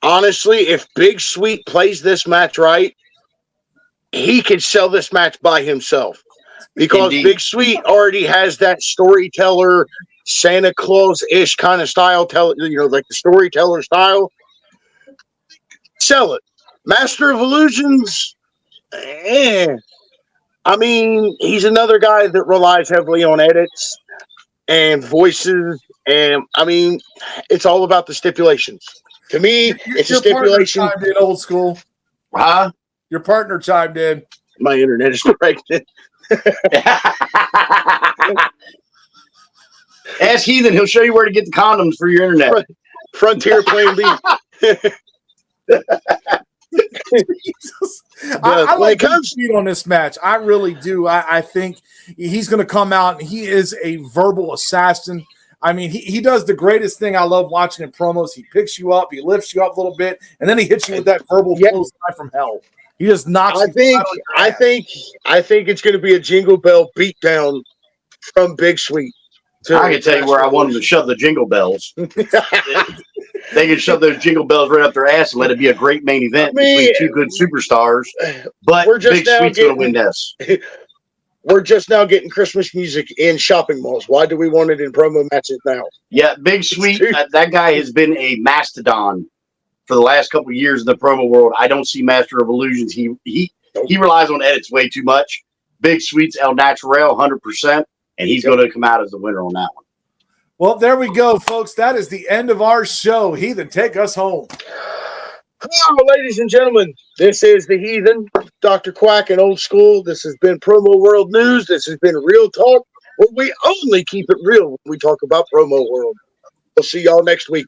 honestly, if Big Sweet plays this match right, he could sell this match by himself. Because Indeed. Big Sweet already has that storyteller, Santa Claus-ish kind of style, like the storyteller style. Sell it. Master of Illusions, I mean, he's another guy that relies heavily on edits and voices. And, I mean, it's all about the stipulations. To me, it's a stipulation. Your partner chimed in, Old School. Huh? Your partner chimed in. My internet is pregnant. Ask Heathen. He'll show you where to get the condoms for your internet. Frontier Plan B. I like Sweet on this match. I really do. I think he's going to come out and he is a verbal assassin. I mean, he does the greatest thing I love watching in promos. He picks you up, he lifts you up a little bit, and then he hits you with that verbal clothesline from hell. He just knocks. I think it's going to be a Jingle Bell beatdown from Big Sweet. I can tell you where I want them to shove the jingle bells. They can shove those jingle bells right up their ass and let it be a great main event between two good superstars. But Big Sweet's going to win this. We're just now getting Christmas music in shopping malls. Why do we want it in promo matches now? Yeah, Big Sweet, that guy has been a mastodon for the last couple of years in the promo world. I don't see Master of Illusions. He relies on edits way too much. Big Sweet's El Natural, 100%, and he's going to come out as the winner on that one. Well, there we go, folks. That is the end of our show. Heathen, take us home. Hello, ladies and gentlemen. This is the Heathen, Dr. Quack and Old School. This has been Promo World News. This has been Real Talk, where we only keep it real when we talk about Promo World. We'll see y'all next week.